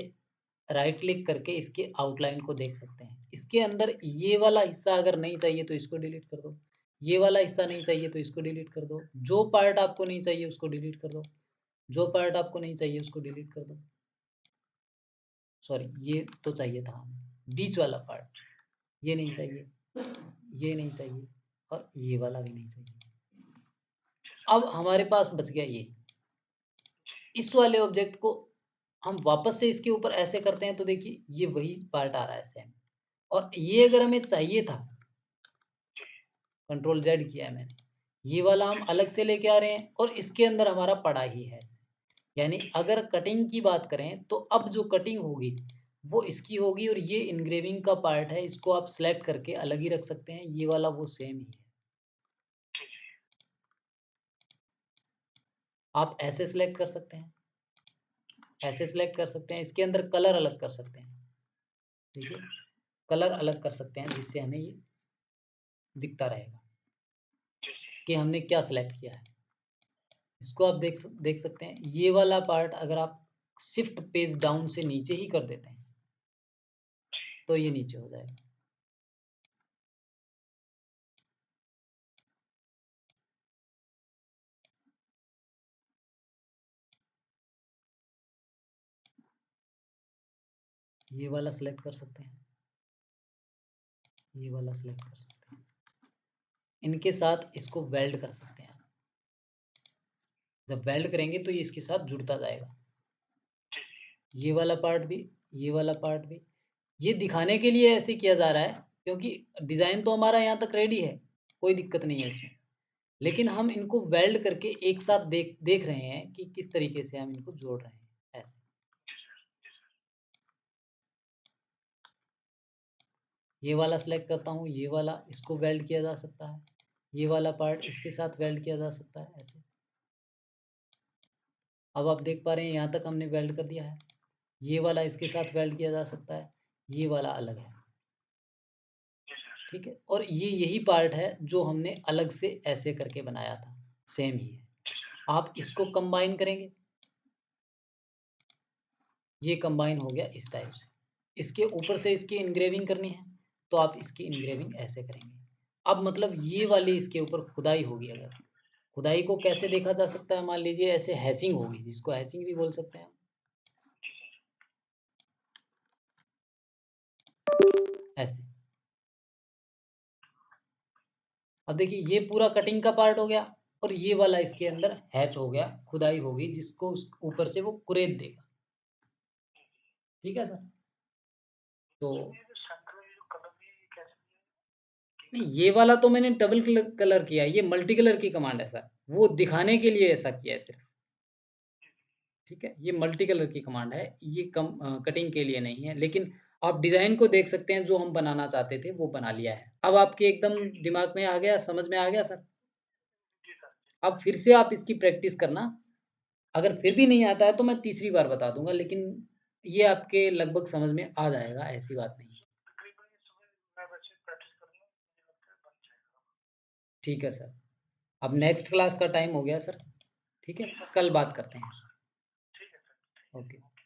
राइट क्लिक करके इसके आउटलाइन को देख सकते हैं। इसके अंदर ये वाला हिस्सा अगर नहीं चाहिए तो इसको डिलीट कर दो, ये वाला हिस्सा नहीं चाहिए तो इसको डिलीट कर दो, जो पार्ट आपको नहीं चाहिए उसको डिलीट कर दो, जो पार्ट आपको नहीं चाहिए उसको डिलीट कर दो। सॉरी, ये तो चाहिए था, बीच वाला पार्ट ये नहीं चाहिए, ये नहीं चाहिए, और ये वाला भी नहीं चाहिए। अब हमारे पास बच गया ये। इस वाले ऑब्जेक्ट को हम वापस से इसके ऊपर ऐसे करते हैं तो देखिए ये वही पार्ट आ रहा है सेम। और ये अगर हमें चाहिए था, कंट्रोल जेड किया है मैंने, ये वाला हम अलग से लेके आ रहे हैं और इसके अंदर हमारा पड़ा ही है। यानी अगर कटिंग की बात करें तो अब जो कटिंग होगी वो इसकी होगी, और ये इनग्रेविंग का पार्ट है, इसको आप सेलेक्ट करके अलग ही रख सकते हैं, ये वाला वो सेम ही है। आप ऐसे सेलेक्ट कर सकते हैं, ऐसे सेलेक्ट कर सकते हैं, इसके अंदर कलर अलग कर सकते हैं। देखिए कलर अलग कर सकते हैं जिससे हमें ये दिखता रहेगा कि हमने क्या सेलेक्ट किया है। इसको आप देख सकते हैं, ये वाला पार्ट अगर आप शिफ्ट पेज डाउन से नीचे ही कर देते हैं तो ये नीचे हो जाएगा। ये वाला सेलेक्ट कर सकते हैं, ये वाला सेलेक्ट कर सकते हैं, इनके साथ इसको वेल्ड कर सकते हैं। जब वेल्ड करेंगे तो ये इसके साथ जुड़ता जाएगा, ये वाला पार्ट भी, ये वाला पार्ट भी। ये दिखाने के लिए ऐसे किया जा रहा है क्योंकि डिज़ाइन तो हमारा यहाँ तक रेडी है, कोई दिक्कत नहीं है इसमें। लेकिन हम इनको वेल्ड करके एक साथ देख देख रहे हैं कि किस तरीके से हम इनको जोड़ रहे हैं ऐसे। ये वाला सेलेक्ट करता हूँ, ये वाला, इसको वेल्ड किया जा सकता है, ये वाला पार्ट इसके साथ वेल्ड किया जा सकता है ऐसे। अब आप देख पा रहे हैं यहाँ तक हमने वेल्ड कर दिया है, ये वाला इसके साथ वेल्ड किया जा सकता है, ये वाला अलग है, ठीक है। और ये यही पार्ट है जो हमने अलग से ऐसे करके बनाया था, सेम ही है। आप इसको कंबाइन करेंगे, ये कंबाइन हो गया इस टाइप से। इसके ऊपर से इसकी इंग्रेविंग करनी है तो आप इसकी इंग्रेविंग ऐसे करेंगे। अब मतलब ये वाली इसके ऊपर खुदाई होगी, अगर खुदाई को कैसे देखा जा सकता है, मान लीजिए ऐसे हैचिंग होगी, जिसको हैचिंग भी बोल सकते हैं ऐसे। अब देखिए ये पूरा कटिंग का पार्ट हो गया, और ये वाला इसके अंदर हैच हो गया, खुदाई होगी जिसको उस ऊपर से वो कुरेद देगा, ठीक है सर। तो नहीं, ये वाला तो मैंने डबल कलर किया है, ये मल्टी कलर की कमांड है सर, वो दिखाने के लिए ऐसा किया है सिर्फ, ठीक है। ये मल्टी कलर की कमांड है, ये कटिंग के लिए नहीं है, लेकिन आप डिज़ाइन को देख सकते हैं, जो हम बनाना चाहते थे वो बना लिया है। अब आपके एकदम दिमाग में आ गया, समझ में आ गया सर? अब फिर से आप इसकी प्रैक्टिस करना, अगर फिर भी नहीं आता है तो मैं तीसरी बार बता दूँगा, लेकिन ये आपके लगभग समझ में आ जाएगा, ऐसी बात नहीं है। तकरीबन इस समय मैं वैसे प्रैक्टिस करूँगा, मुझे लगता है बन जाएगा। ठीक है सर। अब नेक्स्ट क्लास का टाइम हो गया सर, ठीक है? ठीक है सर, कल बात करते हैं। ओके सर, ठीक है सर, ठीक है, ओके। ओके।